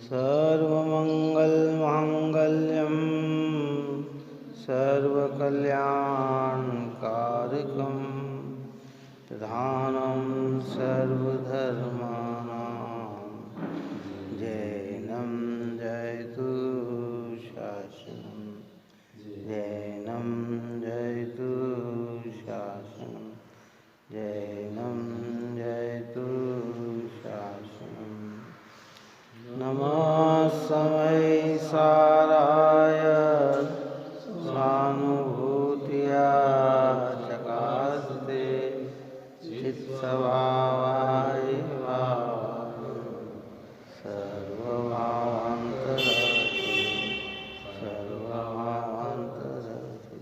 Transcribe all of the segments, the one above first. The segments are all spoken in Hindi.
सर्वमङ्गलमाङ्गल्यं सर्वकल्याणकारकं प्रधानं सर्वधर्माणां जैनं जयतु शासनं जैनं जयतु शासनं जैनं जयतु शासनं। नमः समय साराय स्वानुभूत्या चकास्ते चित्स्वभावाय सर्वभावान्तरहिते सर्वभावान्तरहिते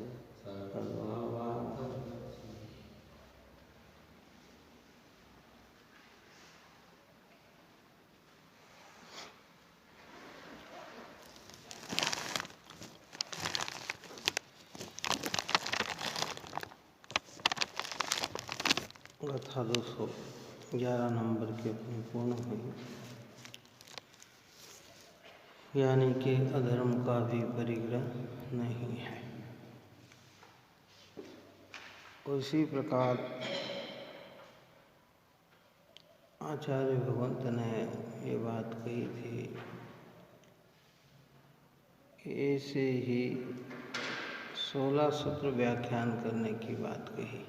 कथा 211 नंबर के अपनी पूर्ण हुई। यानी कि अधर्म का भी परिग्रह नहीं है। उसी प्रकार आचार्य भगवंत ने ये बात कही थी, ऐसे ही 16 सूत्र व्याख्यान करने की बात कही।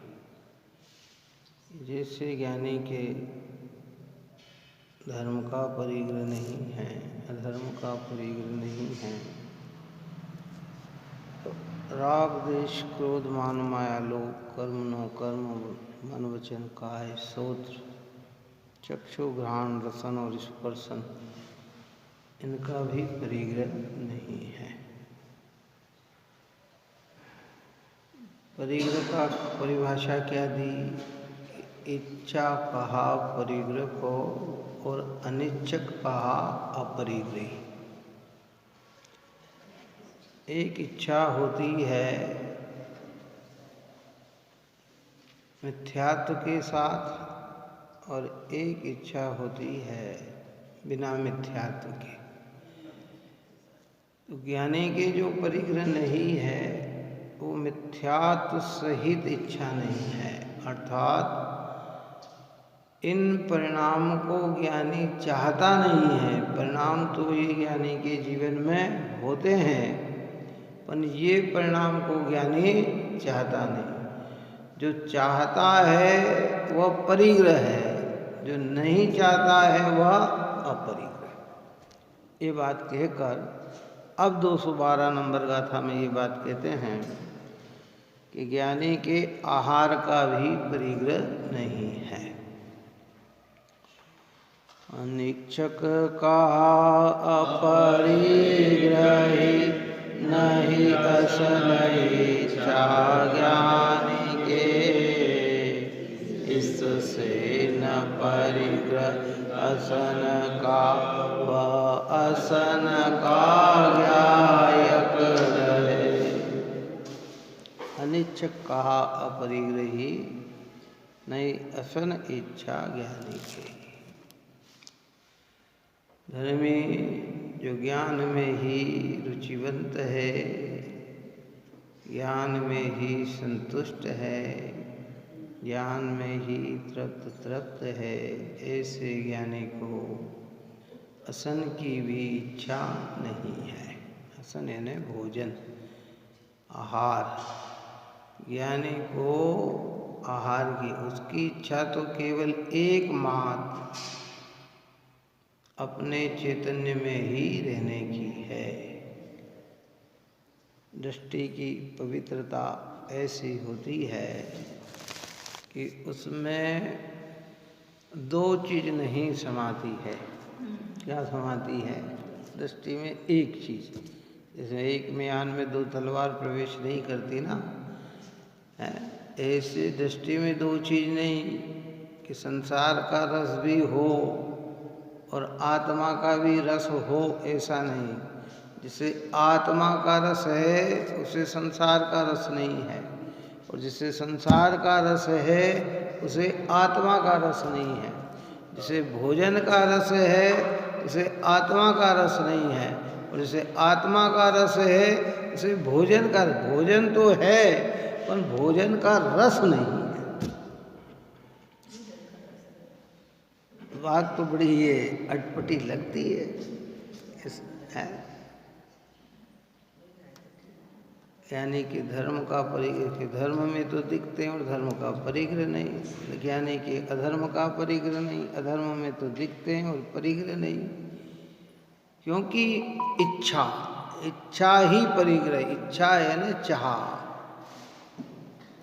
जैसे ज्ञानी के धर्म का परिग्रह नहीं है, अधर्म का परिग्रह नहीं है, तो राग द्वेष क्रोध मान माया लोभ कर्म नो कर्म मन वचन काय श्रोत्र चक्षु घ्राण रसन और स्पर्शन, इनका भी परिग्रह नहीं है। परिग्रह का परिभाषा क्या दी? इच्छा कहा परिग्रह को और अनिच्छक कहा अपरिग्रही। एक इच्छा होती है मिथ्यात्व के साथ और एक इच्छा होती है बिना मिथ्यात्व के। तो ज्ञानी के जो परिग्रह नहीं है वो मिथ्यात्व सहित इच्छा नहीं है, अर्थात इन परिणाम को ज्ञानी चाहता नहीं है। परिणाम तो ये ज्ञानी के जीवन में होते हैं, पर ये परिणाम को ज्ञानी चाहता नहीं। जो चाहता है वह परिग्रह है, जो नहीं चाहता है वह अपरिग्रह। ये बात कहकर अब 212 नंबर गाथा में ये बात कहते हैं कि ज्ञानी के आहार का भी परिग्रह नहीं है। अनिच्छक का अपरिग्रही नहीं असन इच्छा ज्ञानी के, इससे न परिग्रह असन का वह असन का ज्ञायक रहे। अनिच्छक कहा अपरिग्रही नहीं असन इच्छा ज्ञानी के। धर्मी जो ज्ञान में ही रुचिवंत है, ज्ञान में ही संतुष्ट है, ज्ञान में ही तृप्त है, ऐसे ज्ञानी को असन की भी इच्छा नहीं है। असन यानी भोजन, आहार। ज्ञानी को आहार की उसकी इच्छा तो केवल एकमात्र अपने चैतन्य में ही रहने की है। दृष्टि की पवित्रता ऐसी होती है कि उसमें दो चीज़ नहीं समाती है। क्या समाती है? दृष्टि में एक चीज़। जैसे एक म्यान में दो तलवार प्रवेश नहीं करती ना, ऐसे दृष्टि में दो चीज़ नहीं कि संसार का रस भी हो और आत्मा का भी रस हो, ऐसा नहीं। जिसे आत्मा का रस है उसे संसार का रस नहीं है, और जिसे संसार का रस है उसे आत्मा का रस नहीं है। जैसे भोजन का रस है, जैसे आत्मा का रस नहीं है, और जैसे आत्मा का रस है, जैसे भोजन का, भोजन तो है पर भोजन का रस नहीं है। बात तो बड़ी ये अटपटी लगती है। यानी कि धर्म का परिग्रह के धर्म में तो दिखते हैं और धर्म का परिग्रह नहीं, यानी कि अधर्म का परिग्रह नहीं, अधर्म में तो दिखते हैं और परिग्रह नहीं। क्योंकि इच्छा ही परिग्रह, इच्छा है ना चाह,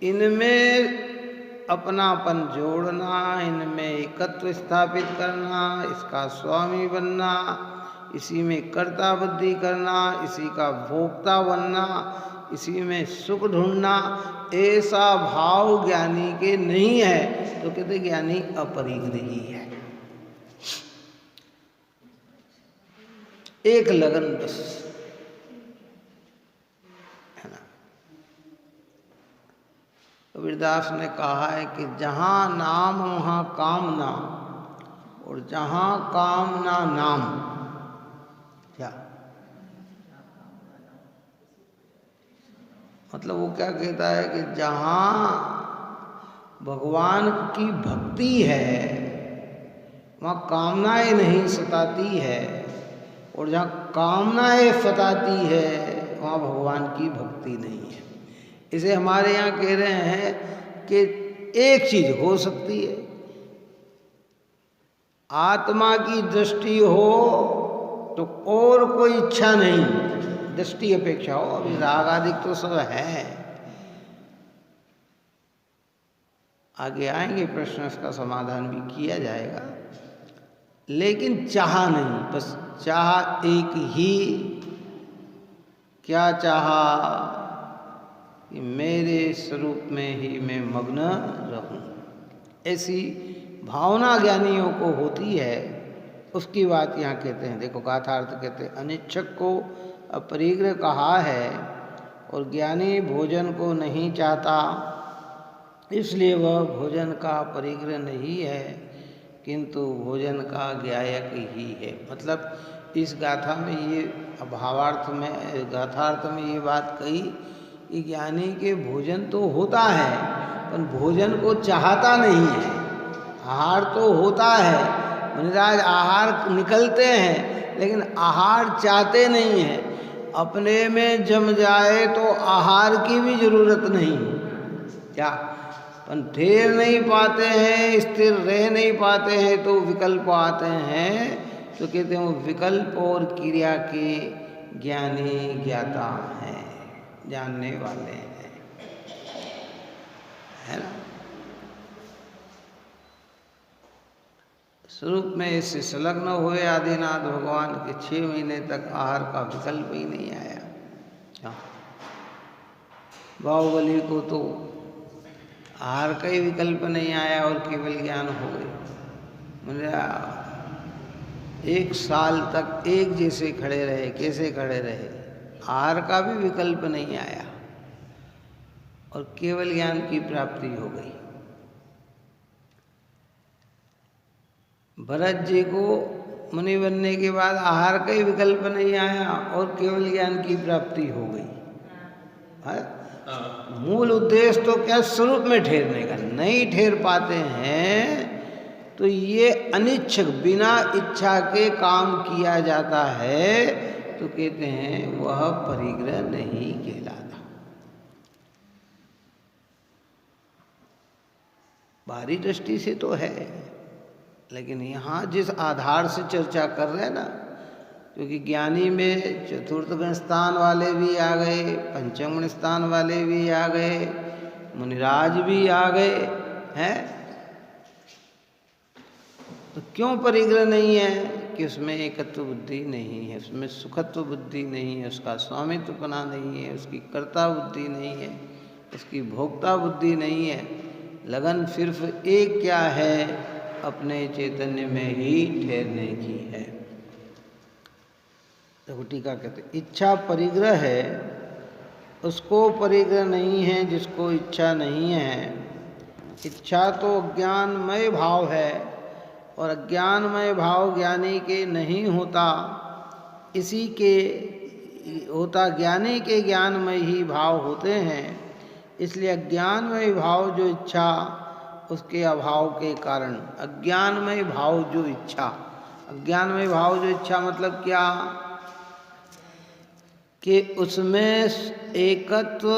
इनमें अपनापन जोड़ना, इनमें एकत्व स्थापित करना, इसका स्वामी बनना, इसी में कर्ता बुद्धि करना, इसी का भोक्ता बनना, इसी में सुख ढूंढना, ऐसा भाव ज्ञानी के नहीं है तो कहते ज्ञानी अपरिग्रही है। एक लगन बस, है ना। कबीरदास ने कहा है कि जहाँ नाम वहाँ कामना, और जहाँ कामना नाम। क्या मतलब वो क्या कहता है कि जहाँ भगवान की भक्ति है वहाँ कामनाएं नहीं सताती है, और जहाँ कामनाएं सताती है वहाँ भगवान की भक्ति नहीं है। इसे हमारे यहाँ कह रहे हैं कि एक चीज हो सकती है, आत्मा की दृष्टि हो तो और कोई इच्छा नहीं, दृष्टि अपेक्षा हो। अभी राग आदि तो सब है, आगे आएंगे प्रश्न, इसका समाधान भी किया जाएगा। लेकिन चाह नहीं, बस चाह एक ही, क्या चाहा कि मेरे स्वरूप में ही मैं मग्न रहूं। ऐसी भावना ज्ञानियों को होती है, उसकी बात यहाँ कहते हैं। देखो गाथार्थ कहते हैं, अनिच्छक को अपरिग्रह कहा है और ज्ञानी भोजन को नहीं चाहता, इसलिए वह भोजन का परिग्रह नहीं है किंतु भोजन का ज्ञायक ही है। मतलब इस गाथा में ये भावार्थ में, गाथार्थ में ये बात कही कि ज्ञानी के भोजन तो होता है पर भोजन को चाहता नहीं है। आहार तो होता है, मुनिराज आहार निकलते हैं लेकिन आहार चाहते नहीं हैं। अपने में जम जाए तो आहार की भी जरूरत नहीं, क्या पर ठहर नहीं पाते हैं, स्थिर रह नहीं पाते हैं तो विकल्प आते हैं। तो कहते हैं वो विकल्प और क्रिया के ज्ञानी ज्ञाता हैं, जानने वाले हैं, है ना। स्वरूप में इससे संलग्न हुए आदिनाथ भगवान के 6 महीने तक आहार का विकल्प ही नहीं आया। बाहुबली को तो आहार का ही विकल्प नहीं आया और केवल ज्ञान हो गई। मेरा 1 साल तक एक जैसे खड़े रहे, कैसे खड़े रहे, आहार का भी विकल्प नहीं आया और केवल ज्ञान की प्राप्ति हो गई। भरत जी को मुनि बनने के बाद आहार का ही विकल्प नहीं आया और केवल ज्ञान की प्राप्ति हो गई। मूल उद्देश्य तो क्या, स्वरूप में ठहरने का, नहीं ठहर पाते हैं तो ये अनिच्छक, बिना इच्छा के काम किया जाता है तो कहते हैं वह परिग्रह नहीं कहलाता। बाहरी दृष्टि से तो है, लेकिन यहाँ जिस आधार से चर्चा कर रहे हैं ना, क्योंकि ज्ञानी में चतुर्थ गण स्थान वाले भी आ गए, पंचम गण स्थान वाले भी आ गए, मुनिराज भी आ गए हैं, तो क्यों परिग्रह नहीं है कि उसमें एकत्व बुद्धि नहीं है, उसमें सुखत्व बुद्धि नहीं है, उसका स्वामित्वपना नहीं है, उसकी कर्ता बुद्धि नहीं है, उसकी भोक्ता बुद्धि नहीं है। लगन सिर्फ एक क्या है, अपने चैतन्य में ही ठहरने की है। तो टीका कहते इच्छा परिग्रह है, उसको परिग्रह नहीं है जिसको इच्छा नहीं है। इच्छा तो ज्ञानमय भाव है, और अज्ञानमय भाव ज्ञानी के नहीं होता, इसी के होता ज्ञानी के ज्ञानमय ही भाव होते हैं। इसलिए अज्ञानमय भाव जो इच्छा, उसके अभाव के कारण अज्ञानमय भाव जो इच्छा, अज्ञानमय भाव जो इच्छा मतलब क्या कि उसमें एकत्व,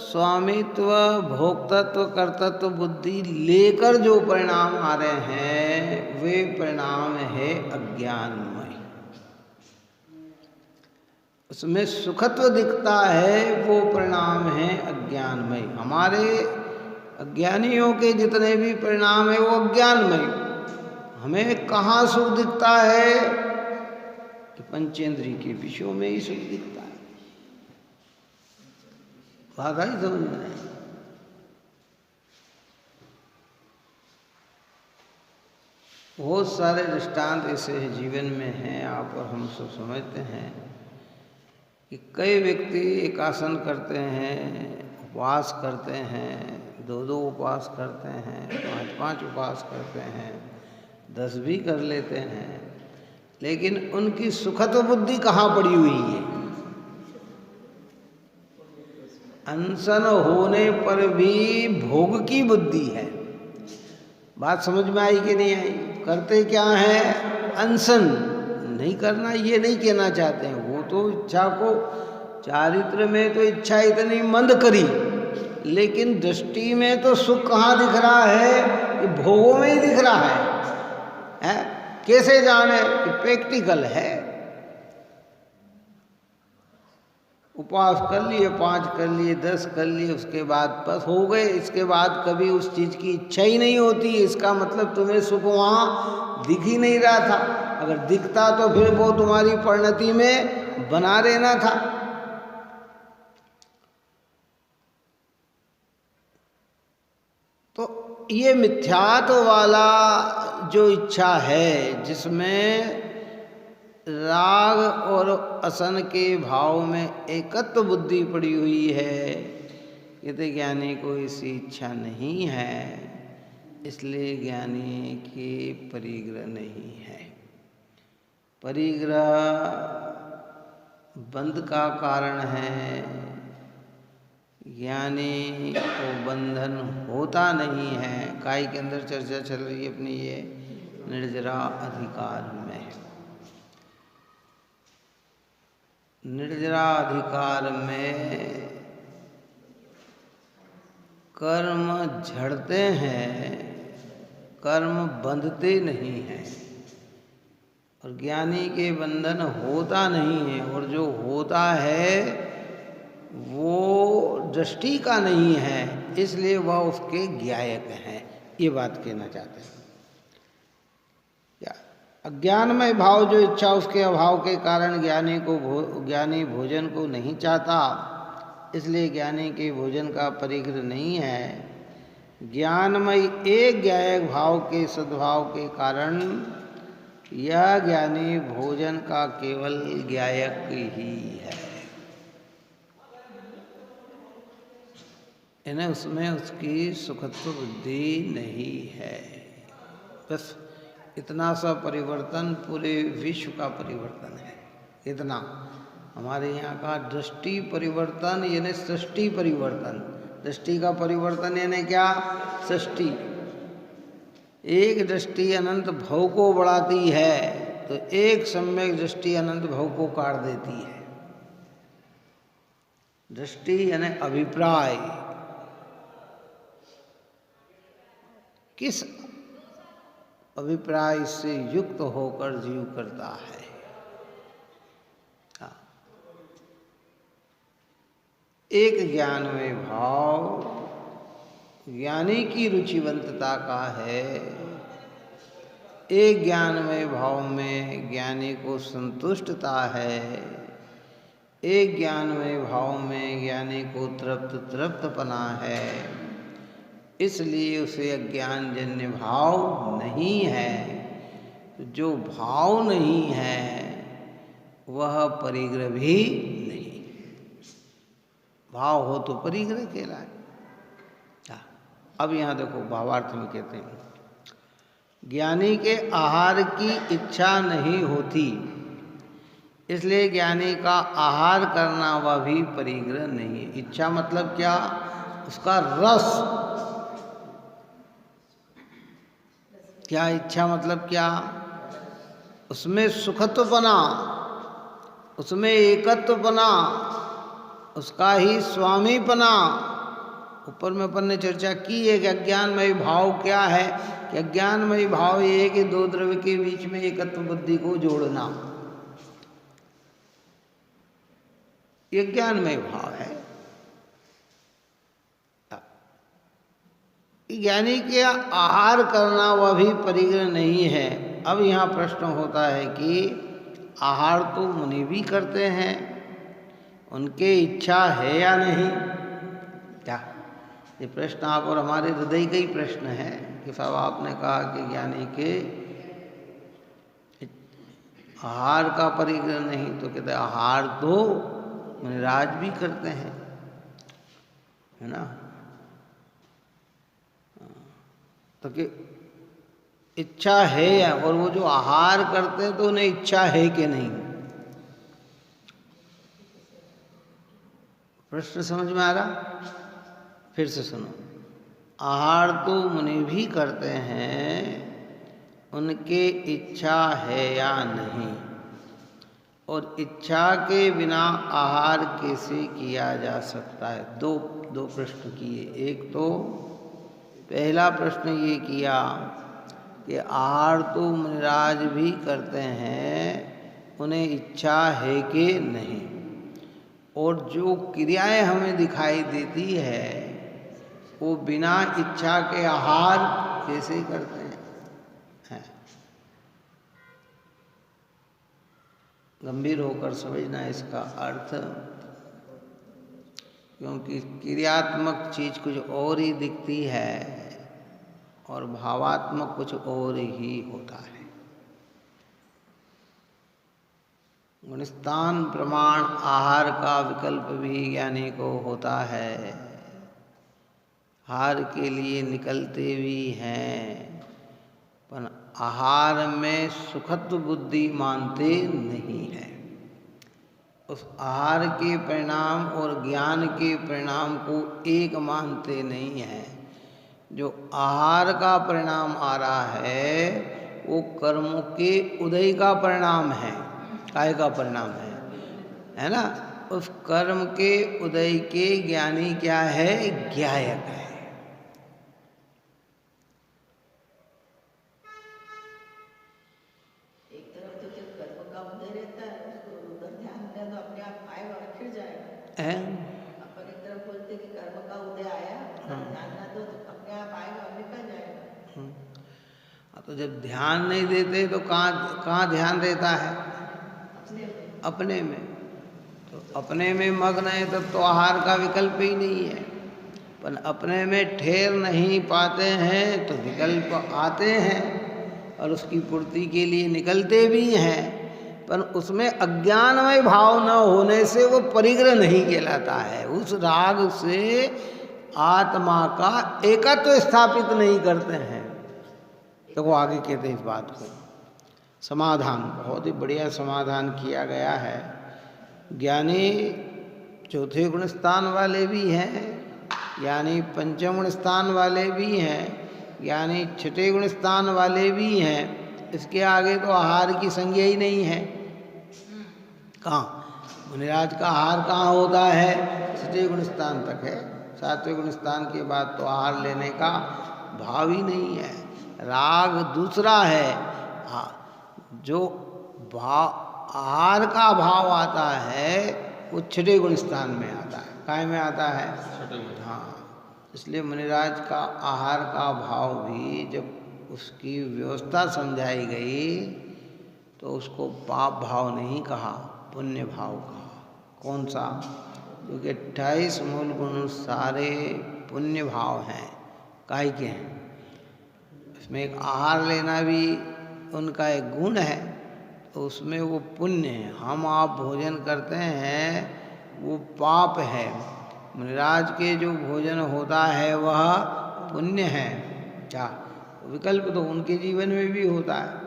स्वामित्व, भोक्तत्व, कर्तृत्व बुद्धि लेकर जो परिणाम आ रहे हैं वे परिणाम है अज्ञानमय। उसमें सुखत्व दिखता है वो परिणाम है अज्ञानमय। हमारे अज्ञानियों के जितने भी परिणाम है वो अज्ञानमय। हमें कहाँ सुख दिखता है कि पंचेंद्रिय के विषयों में ही सुख दिखता है। बात आई समझ में? बहुत सारे दृष्टांत ऐसे जीवन में हैं, आप और हम सब समझते हैं कि कई व्यक्ति एक आसन करते हैं, उपवास करते हैं, 2-2 उपवास करते हैं, 5-5 उपवास करते हैं, 10 भी कर लेते हैं, लेकिन उनकी सुखत्व बुद्धि कहाँ पड़ी हुई है? अनशन होने पर भी भोग की बुद्धि है। बात समझ में आई कि नहीं आई? करते क्या है? अनशन नहीं करना ये नहीं कहना चाहते हैं, वो तो इच्छा को चारित्र में तो इच्छा इतनी मंद करी, लेकिन दृष्टि में तो सुख कहाँ दिख रहा है? कि भोगों में ही दिख रहा है? कैसे जाने कि प्रैक्टिकल है। उपवास कर लिए, 5 कर लिए, 10 कर लिए, उसके बाद बस हो गए। इसके बाद कभी उस चीज़ की इच्छा ही नहीं होती। इसका मतलब तुम्हें सुख वहाँ दिख ही नहीं रहा था। अगर दिखता तो फिर वो तुम्हारी परिणति में बना रहना था। तो ये मिथ्यात्व वाला जो इच्छा है, जिसमें राग और असन के भाव में एकत्व बुद्धि पड़ी हुई है, यदि ज्ञानी को ऐसी इच्छा नहीं है, इसलिए ज्ञानी की परिग्रह नहीं है। परिग्रह बंध का कारण है। ज्ञानी को बंधन होता नहीं है। काय के अंदर चर्चा चल रही है अपनी ये निर्जरा अधिकार में। निर्जरा अधिकार में कर्म झड़ते हैं, कर्म बंधते नहीं हैं, और ज्ञानी के बंधन होता नहीं है, और जो होता है वो दृष्टि का नहीं है, इसलिए वह उसके ज्ञायक हैं। ये बात कहना चाहते हैं। अज्ञानमय भाव जो इच्छा, उसके अभाव के कारण ज्ञानी भोजन को नहीं चाहता, इसलिए ज्ञानी के भोजन का परिग्रह नहीं है। ज्ञानमय एक ज्ञायक भाव के सद्भाव के कारण यह ज्ञानी भोजन का केवल ज्ञायक ही है। इन्हें उसमें उसकी सुखत्व बुद्धि नहीं है। बस इतना सा परिवर्तन पूरे विश्व का परिवर्तन है। इतना हमारे यहाँ का दृष्टि परिवर्तन यानी सृष्टि परिवर्तन। दृष्टि का परिवर्तन यानी क्या? सृष्टि। एक दृष्टि अनंत भव को बढ़ाती है, तो एक सम्यक दृष्टि अनंत भव को काट देती है। दृष्टि यानी अभिप्राय। किस अभिप्राय से युक्त होकर जीव करता है? एक ज्ञानमय भाव ज्ञानी की रुचिवंतता का है। एक ज्ञानमय भाव में ज्ञानी को संतुष्टता है। एक ज्ञानमय भाव में ज्ञानी को तृप्तपना है। इसलिए उसे अज्ञानजन्य भाव नहीं है। जो भाव नहीं है वह परिग्रह भी नहीं। भाव हो तो परिग्रह कहलाए। अब यहाँ देखो भावार्थ में कहते हैं, ज्ञानी के आहार की इच्छा नहीं होती, इसलिए ज्ञानी का आहार करना वह भी परिग्रह नहीं है। इच्छा मतलब क्या? उसका रस। क्या इच्छा मतलब क्या? उसमें सुखत्व बना, उसमें एकत्व बना, उसका ही स्वामी बना। ऊपर में अपन ने चर्चा की है कि अज्ञानमय भाव क्या है, कि अज्ञानमय भाव ये है कि दो द्रव्य के बीच में एकत्व बुद्धि को जोड़ना, ये ज्ञानमय भाव है। ज्ञानी के आहार करना वह भी परिग्रह नहीं है। अब यहाँ प्रश्न होता है कि आहार तो मुनि भी करते हैं, उनके इच्छा है या नहीं? क्या ये प्रश्न आप और हमारे हृदय का ही प्रश्न है कि साहब आपने कहा कि ज्ञानी के आहार का परिग्रह नहीं, तो कहते आहार तो मुनिराज भी करते हैं, है ना। तो कि इच्छा है या, और वो जो आहार करते हैं तो उन्हें इच्छा है कि नहीं? प्रश्न समझ में आ रहा? फिर से सुनो। आहार तो मुनि भी करते हैं, उनके इच्छा है या नहीं? और इच्छा के बिना आहार कैसे किया जा सकता है? दो प्रश्न किए। एक तो पहला प्रश्न ये किया कि आहार तो मुनिराज भी करते हैं, उन्हें इच्छा है कि नहीं? और जो क्रियाएं हमें दिखाई देती है वो बिना इच्छा के आहार कैसे करते हैं? गंभीर होकर समझना इसका अर्थ, क्योंकि क्रियात्मक चीज कुछ और ही दिखती है और भावात्मक कुछ और ही होता है। गुणस्थान प्रमाण आहार का विकल्प भी ज्ञानी को होता है, आहार के लिए निकलते भी हैं, पर आहार में सुखत्व बुद्धि मानते नहीं है। उस आहार के परिणाम और ज्ञान के परिणाम को एक मानते नहीं है। जो आहार का परिणाम आ रहा है वो कर्म के उदय का परिणाम है, काय का परिणाम है ना। उस कर्म के उदय के ज्ञानी क्या है? ज्ञायक है। एक तरफ तो जब कर्म का उदय रहता है उसको उधर ध्यान दें तो अपने आप आएगा और फिर जाएगा। अपन एक तरफ बोलते कि कर्म का उदय आया, ध्यान ना दो तो अपने आप आएगा और निकल जाएगा। तो जब ध्यान नहीं देते तो कहाँ ध्यान रहता है? अपने में। तो अपने में मग्न है तब तो आहार का विकल्प ही नहीं है। पर अपने में ठहर नहीं पाते हैं तो विकल्प आते हैं और उसकी पूर्ति के लिए निकलते भी हैं, पर उसमें अज्ञानमय भाव न होने से वो परिग्रह नहीं कहलाता है। उस राग से आत्मा का एकत्व स्थापित नहीं करते हैं। तो वो आगे कहते हैं इस बात को। समाधान बहुत ही बढ़िया समाधान किया गया है। ज्ञानी चौथे गुण स्थान वाले भी हैं, ज्ञानी पंचम गुण स्थान वाले भी हैं, ज्ञानी छठे गुण स्थान वाले भी हैं। इसके आगे तो आहार की संज्ञा ही नहीं है। कहाँ मुनिराज का आहार कहाँ होता है? छठे गुण स्थान तक है। सातवें गुण स्थान के बाद तो आहार लेने का भाव ही नहीं है। राग दूसरा है। जो आहार का भाव आता है वो छठे गुण स्थान में आता है। काय में आता है? हाँ, इसलिए मुनिराज का आहार का भाव भी जब उसकी व्यवस्था समझाई गई तो उसको पाप भाव नहीं कहा, पुण्य भाव कहा। कौन सा? क्योंकि 28 मूल गुण सारे पुण्य भाव हैं। काय के हैं? इसमें एक आहार लेना भी उनका एक गुण है, तो उसमें वो पुण्य है। हम आप भोजन करते हैं वो पाप है, मुनिराज के जो भोजन होता है वह पुण्य है। क्या विकल्प तो उनके जीवन में भी होता है।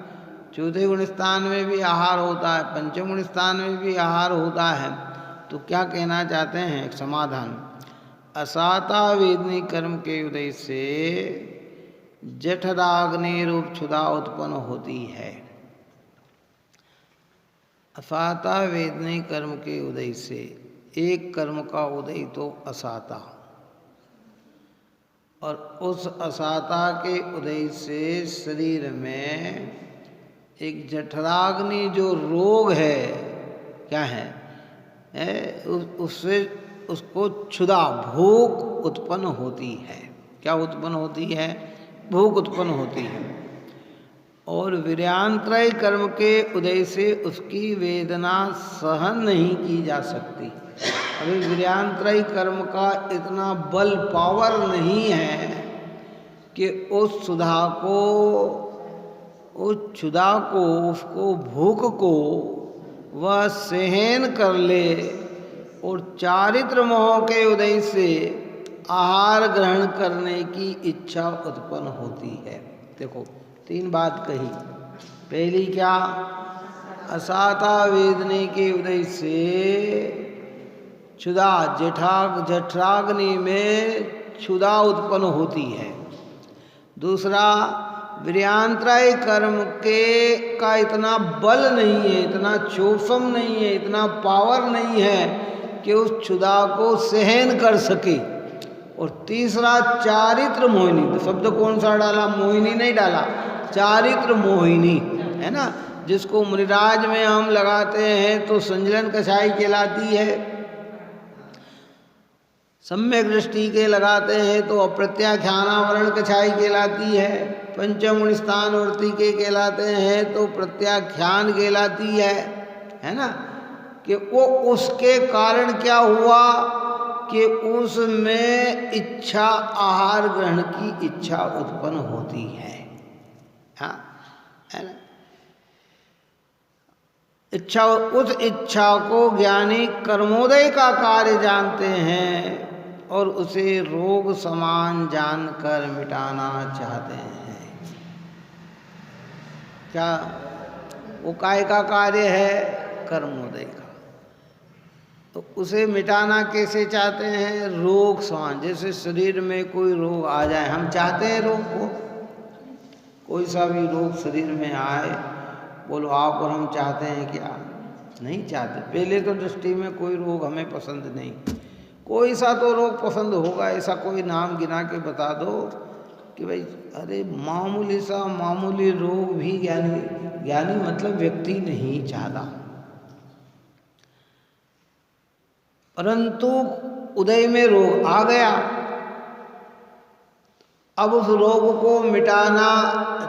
चौथे गुण स्थान में भी आहार होता है, पंचम गुण स्थान में भी आहार होता है। तो क्या कहना चाहते हैं? एक समाधान, असाता वेदनी कर्म के उदय से जठराग्नि रूप क्षुधा उत्पन्न होती है। असाता वेदनी कर्म के उदय से, एक कर्म का उदय तो असाता, और उस असाता के उदय से शरीर में एक जठराग्नि जो रोग है, क्या है, उससे उसको क्षुधा भूख उत्पन्न होती है। क्या उत्पन्न होती है? भूख उत्पन्न होती है। और वीर्यान्त्रय कर्म के उदय से उसकी वेदना सहन नहीं की जा सकती। अभी वीर्यान्त्रय कर्म का इतना बल पावर नहीं है कि उस सुधा को, उस क्षुधा को, उसको भूख को वह सहन कर ले, और चारित्र मोह के उदय से आहार ग्रहण करने की इच्छा उत्पन्न होती है। देखो 3 बात कही। पहली क्या? असाता वेदने के उदय से क्षुधा, जठराग्नि में क्षुधा उत्पन्न होती है। दूसरा, वीर्यान्त्रय कर्म का इतना बल नहीं है, इतना चोषम नहीं है, इतना पावर नहीं है कि उस क्षुधा को सहन कर सके। और तीसरा, चारित्र मोहिनी। तो शब्द कौन सा डाला? मोहिनी नहीं डाला, चारित्र मोहिनी, है ना। जिसको मुनिराज में हम लगाते हैं तो संजलन कषाय कहलाती है, सम्यक दृष्टि के लगाते हैं तो अप्रत्याख्यानावरण कछाई कहलाती है, पंचम गुण स्थान वर्ती के कहलाते हैं तो प्रत्याख्यान कहलाती है ना। कि वो उसके कारण क्या हुआ कि उसमें इच्छा, आहार ग्रहण की इच्छा उत्पन्न होती है। हाँ, है ना। इच्छा, उस इच्छा को ज्ञानी कर्मोदय का कार्य जानते हैं और उसे रोग समान जानकर मिटाना चाहते हैं। क्या वो काय का कार्य है? कर्मोदय का। तो उसे मिटाना कैसे चाहते हैं? रोग समान। जैसे शरीर में कोई रोग आ जाए, हम चाहते हैं रोग को, कोई सा भी रोग शरीर में आए, बोलो आप और हम चाहते हैं क्या? नहीं चाहते। पहले तो दृष्टि में कोई रोग हमें पसंद नहीं। कोई सा तो रोग पसंद होगा, ऐसा कोई नाम गिना के बता दो कि भाई अरे मामूली सा मामूली रोग भी ज्ञानी मतलब व्यक्ति नहीं चाहता। परंतु उदय में रोग आ गया, अब उस रोग को मिटाना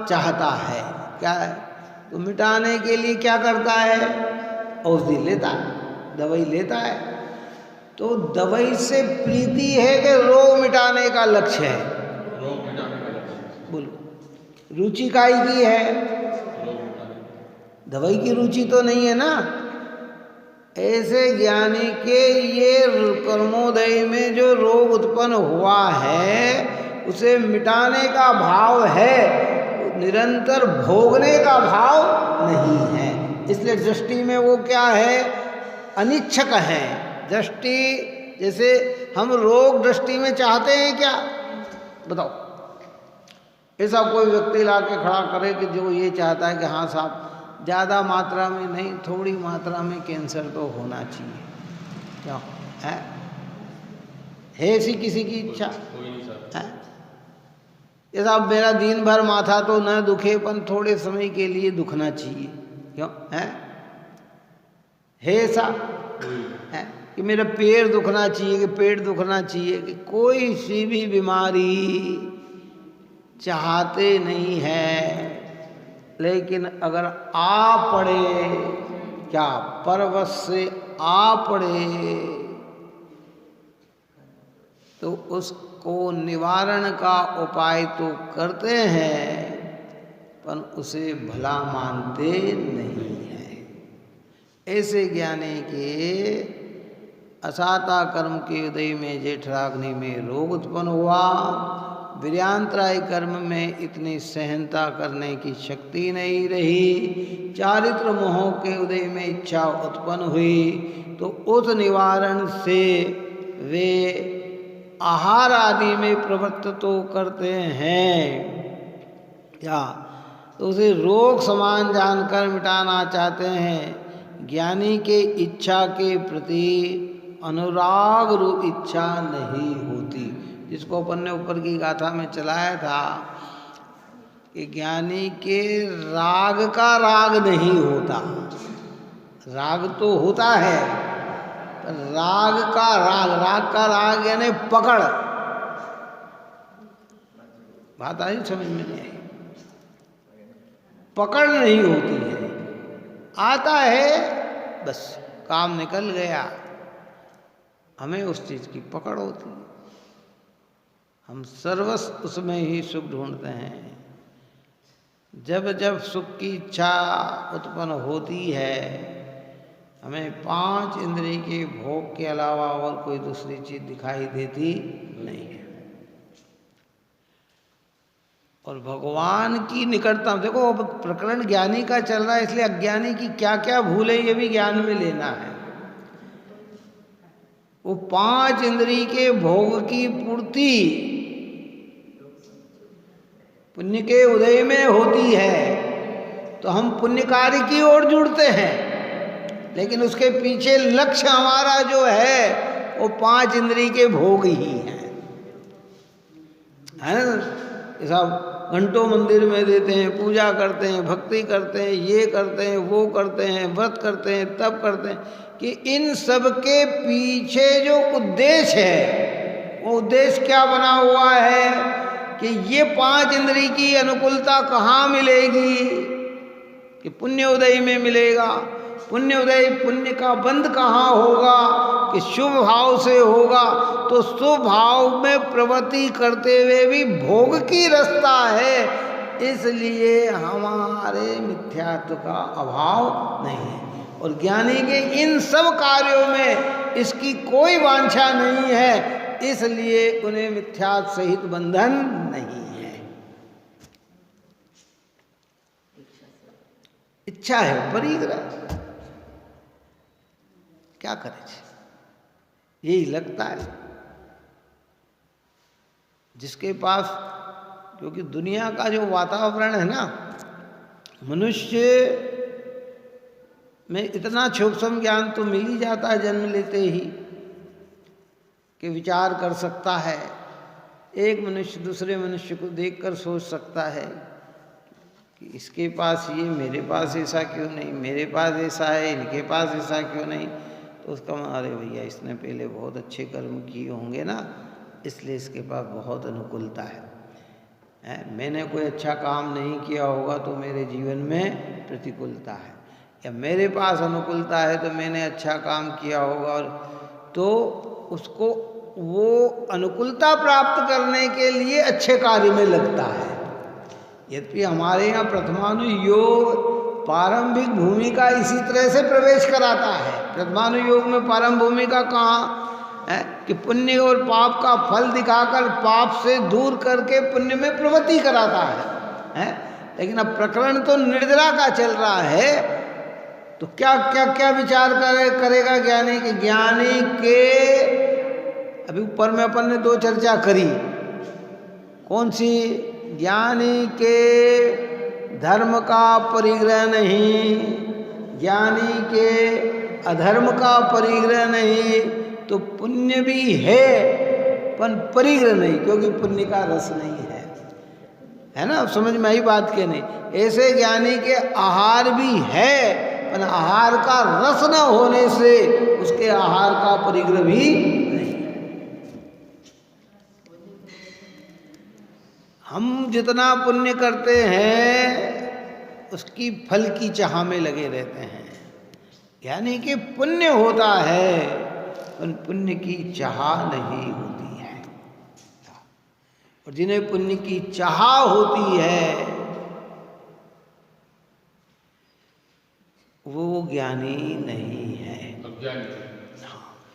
चाहता है। क्या है? तो मिटाने के लिए क्या करता है? औषधि लेता है, दवाई लेता है। तो दवाई से प्रीति है कि रोग मिटाने का लक्ष्य है? रोग मिटाने का लक्ष्य। बोलो, रुचि काई की है? दवाई की रुचि तो नहीं है ना। ऐसे ज्ञानी के ये कर्मोदय में जो रोग उत्पन्न हुआ है उसे मिटाने का भाव है, निरंतर भोगने का भाव नहीं है। इसलिए दृष्टि में वो क्या है? अनिच्छक है। दृष्टि, जैसे हम रोग दृष्टि में चाहते हैं क्या? बताओ, ऐसा कोई व्यक्ति ला के खड़ा करे कि जो ये चाहता है कि हाँ साहब ज़्यादा मात्रा में नहीं, थोड़ी मात्रा में कैंसर तो होना चाहिए, क्या है ऐसी किसी की इच्छा? है ये साहब मेरा दिन भर माथा तो न दुखे पर थोड़े समय के लिए दुखना चाहिए, क्यों है ऐसा? है कि मेरा पैर दुखना चाहिए, कि पेट दुखना चाहिए, कि कोई सी भी बीमारी चाहते नहीं है। लेकिन अगर आ पड़े, क्या परवश से आ पड़े, तो उसको निवारण का उपाय तो करते हैं पर उसे भला मानते नहीं है। ऐसे ज्ञानी के असाता कर्म के उदय में जेठराग्नि में रोग उत्पन्न हुआ, वीर्यांतराय कर्म में इतनी सहनता करने की शक्ति नहीं रही, चारित्र मोहों के उदय में इच्छा उत्पन्न हुई, तो उस निवारण से वे आहार आदि में प्रवृत्त तो करते हैं, या तो उसे रोग समान जानकर मिटाना चाहते हैं। ज्ञानी के इच्छा के प्रति अनुराग रूप इच्छा नहीं होती, जिसको अपन ने ऊपर की गाथा में चलाया था कि ज्ञानी के राग का राग नहीं होता। राग तो होता है, पर राग का राग यानी पकड़। बात आई समझ में नहीं आई? पकड़ नहीं होती है, आता है बस काम निकल गया, हमें उस चीज की पकड़ होती है। हम सर्वस्व उसमें ही सुख ढूंढते हैं। जब जब सुख की इच्छा उत्पन्न होती है, हमें 5 इंद्रिय के भोग के अलावा और कोई दूसरी चीज दिखाई देती नहीं है। और भगवान की निकटता, देखो अब प्रकरण ज्ञानी का चल रहा है, इसलिए अज्ञानी की क्या क्या भूल है ये भी ज्ञान में लेना है। वो 5 इंद्रिय के भोग की पूर्ति पुण्य के उदय में होती है, तो हम पुण्य कार्य की ओर जुड़ते हैं, लेकिन उसके पीछे लक्ष्य हमारा जो है वो 5 इंद्रिय के भोग ही है ना। सब घंटों मंदिर में देते हैं, पूजा करते हैं, भक्ति करते हैं, ये करते हैं, वो करते हैं, व्रत करते हैं, तब करते हैं, कि इन सब के पीछे जो उद्देश्य है वो उद्देश्य क्या बना हुआ है कि ये 5 इंद्रिय की अनुकूलता कहाँ मिलेगी, कि पुण्य उदय में मिलेगा। पुण्य उदय, पुण्य का बंध कहाँ होगा, कि शुभ भाव से होगा। तो शुभ भाव में प्रवृत्ति करते हुए भी भोग की रास्ता है, इसलिए हमारे मिथ्यात्व का अभाव नहीं है। और ज्ञानी के इन सब कार्यों में इसकी कोई वांछा नहीं है, इसलिए उन्हें मिथ्यात्व सहित बंधन नहीं है। इच्छा है परिग्रह, क्या करे, यही लगता है जिसके पास, क्योंकि दुनिया का जो वातावरण है ना, मनुष्य में इतना सूक्ष्म ज्ञान तो मिल ही जाता है जन्म लेते ही, कि विचार कर सकता है। एक मनुष्य दूसरे मनुष्य को देखकर सोच सकता है कि इसके पास ये, मेरे पास ऐसा क्यों नहीं, मेरे पास ऐसा है, इनके पास ऐसा क्यों नहीं। तो उसका मन, अरे भैया इसने पहले बहुत अच्छे कर्म किए होंगे ना, इसलिए इसके पास बहुत अनुकूलता है। मैंने कोई अच्छा काम नहीं किया होगा तो मेरे जीवन में प्रतिकूलता है, या मेरे पास अनुकूलता है तो मैंने अच्छा काम किया होगा, और तो उसको वो अनुकूलता प्राप्त करने के लिए अच्छे कार्य में लगता है। यद्यपि हमारे यहाँ प्रथमानुयोग प्रारंभिक भूमिका इसी तरह से प्रवेश कराता है। प्रथमानुयोग में प्रारंभ भूमिका कहाँ है कि पुण्य और पाप का फल दिखाकर पाप से दूर करके पुण्य में प्रवृत्ति कराता है? लेकिन अब प्रकरण तो निर्जरा का चल रहा है, तो क्या क्या क्या विचार करेगा ज्ञानी के? ज्ञानी के अभी ऊपर में अपन ने 2 चर्चा करी, कौन सी? ज्ञानी के धर्म का परिग्रह नहीं, ज्ञानी के अधर्म का परिग्रह नहीं, तो पुण्य भी है पर परिग्रह नहीं, क्योंकि पुण्य का रस नहीं है ना। समझ में आई बात के नहीं? ऐसे ज्ञानी के आहार भी है, पर आहार का रस न होने से उसके आहार का परिग्रह भी नहीं। हम जितना पुण्य करते हैं उसकी फल की चाह में लगे रहते हैं, यानी कि पुण्य होता है पर पुण्य की चाह नहीं होती है। और जिन्हें पुण्य की चाह होती है वो ज्ञानी नहीं है।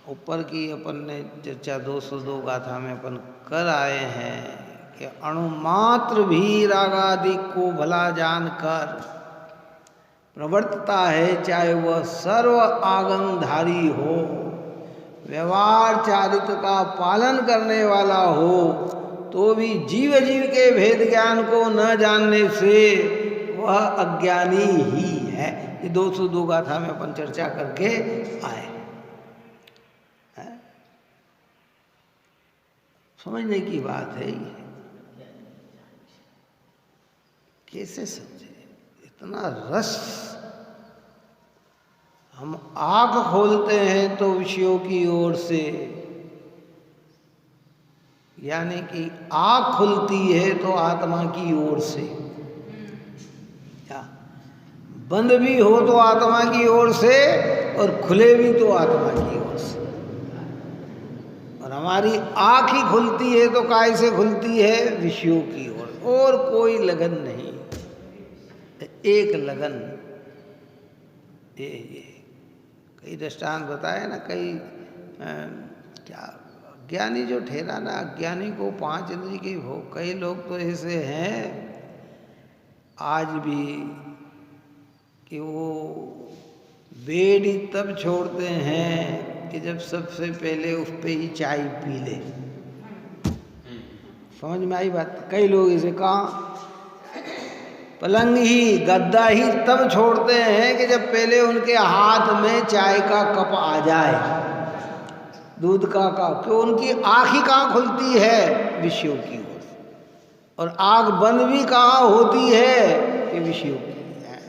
ऊपर की अपन ने चर्चा 202 गाथा में अपन कर आए हैं कि अणुमात्र भी रागादि को भला जानकर प्रवर्तता है, चाहे वह सर्व आगमधारी हो, व्यवहार चारित्र का पालन करने वाला हो, तो भी जीव जीव के भेद ज्ञान को न जानने से वह अज्ञानी ही है। ये 202 गाथा में अपन चर्चा करके आए। समझने की बात है ये, कैसे समझे इतना रस। हम आँख खोलते हैं तो विषयों की ओर से, यानी कि आँख खुलती है तो आत्मा की ओर से, क्या बंद भी हो तो आत्मा की ओर से और खुले भी तो आत्मा की ओर से। और हमारी आँख ही खुलती है तो काय से खुलती है? विषयों की ओर, और कोई लगन नहीं, एक लगन। ये कई दृष्टांत बताए ना, कई क्या ज्ञानी जो ठहरा ना, अज्ञानी को 5 इंद्रिय की भोग। कई लोग तो ऐसे हैं आज भी कि वो बेड़ी तब छोड़ते हैं कि जब सबसे पहले उस पे ही चाय पी ले। समझ में आई बात? कई लोग इसे कहाँ पलंग ही गद्दा ही तब छोड़ते हैं कि जब पहले उनके हाथ में चाय का कप आ जाए, दूध का कप। क्यों? उनकी आँख ही कहाँ खुलती है? विषयों की ओर। और आँख बंद भी कहाँ होती है? कि विषयों की है।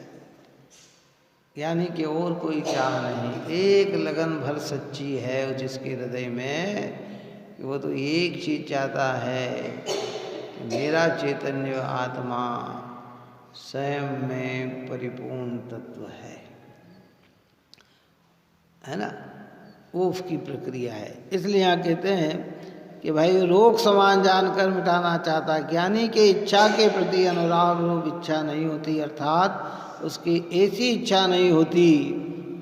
यानी कि और कोई चाह नहीं, एक लगन भर सच्ची है जिसके हृदय में, कि वो तो एक चीज चाहता है कि मेरा चैतन्य आत्मा स्वयं में परिपूर्ण तत्व है ना? वो उसकी प्रक्रिया है। इसलिए यहाँ कहते हैं कि भाई रोग समान जानकर मिटाना चाहता। ज्ञानी के इच्छा के प्रति अनुराग रूप इच्छा नहीं होती, अर्थात उसकी ऐसी इच्छा नहीं होती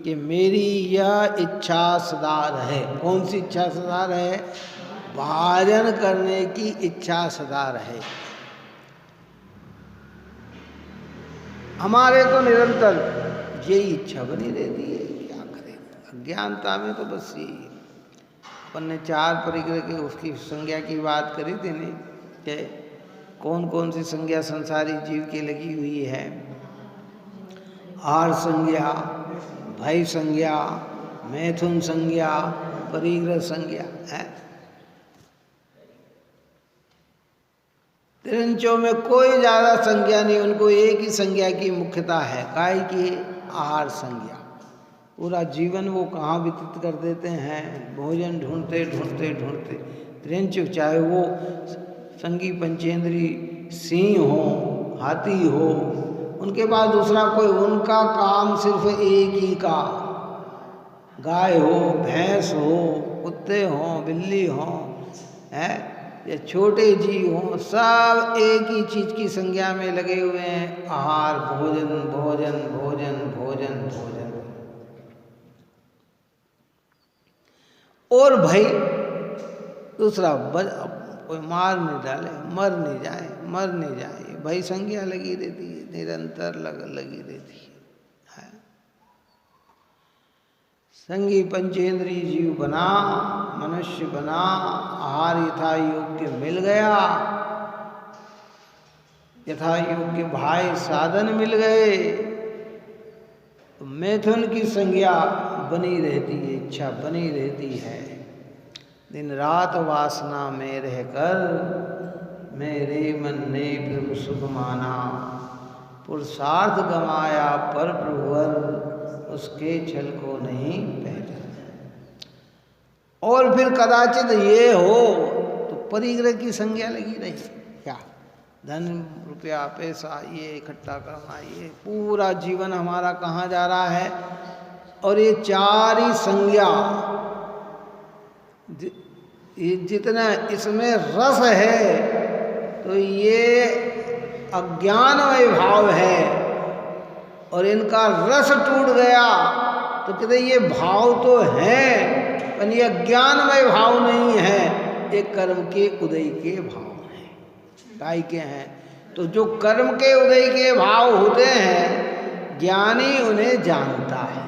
कि मेरी यह इच्छा सदा रहे। कौन सी इच्छा सदा रहे? भाजन करने की इच्छा सदा रहे। हमारे तो निरंतर यही इच्छा बनी रहती है, क्या करें? अज्ञानता में तो बस यही है। अपन ने 4 परिग्रह की उसकी संज्ञा की बात करी थी नहीं, कि कौन कौन सी संज्ञा संसारी जीव की लगी हुई है। आहार संज्ञा, भय संज्ञा, मैथुन संज्ञा, परिग्रह संज्ञा है। तिरंचों में कोई ज़्यादा संज्ञा नहीं, उनको एक ही संज्ञा की मुख्यता है, काय की? आहार संज्ञा। पूरा जीवन वो कहाँ व्यतीत कर देते हैं? भोजन ढूंढते ढूंढते ढूंढते। तिरंचु चाहे वो संगी पंचेंद्री सिंह हो, हाथी हो, उनके पास दूसरा कोई, उनका काम सिर्फ एक ही का, गाय हो, भैंस हो, कुत्ते हों, बिल्ली हों, है या छोटे जीव हों, सब एक ही चीज की संज्ञा में लगे हुए हैं। आहार, भोजन भोजन भोजन भोजन भोजन। और भाई दूसरा, कोई मार नहीं डाले, मर नहीं जाए, मर नहीं जाए, भाई संज्ञा लगी रहती है, निरंतर लगी रहती है। संगी पंचेंद्रीय जीव बना, मनुष्य बना, आहार यथा योग्य मिल गया, यथा योग्य भाई साधन मिल गए, तो मैथुन की संज्ञा बनी रहती है, इच्छा बनी रहती है। दिन रात वासना में रहकर मेरे मन ने प्रभु सुख माना, पुरुषार्थ गमाया पर प्रभुवर उसके छल को नहीं पहचाना। और फिर कदाचित ये हो तो परिग्रह की संज्ञा लगी रही, क्या धन रुपया पैसा ये इकट्ठा करना, ये पूरा जीवन हमारा कहाँ जा रहा है? और ये 4 ही संज्ञा, जितना इसमें रस है तो ये अज्ञानमय भाव है, और इनका रस टूट गया तो कहते ये भाव तो है पर ये अज्ञानमय भाव नहीं है, ये कर्म के उदय के भाव हैं। काय के हैं। तो जो कर्म के उदय के भाव होते हैं, ज्ञानी उन्हें जानता है,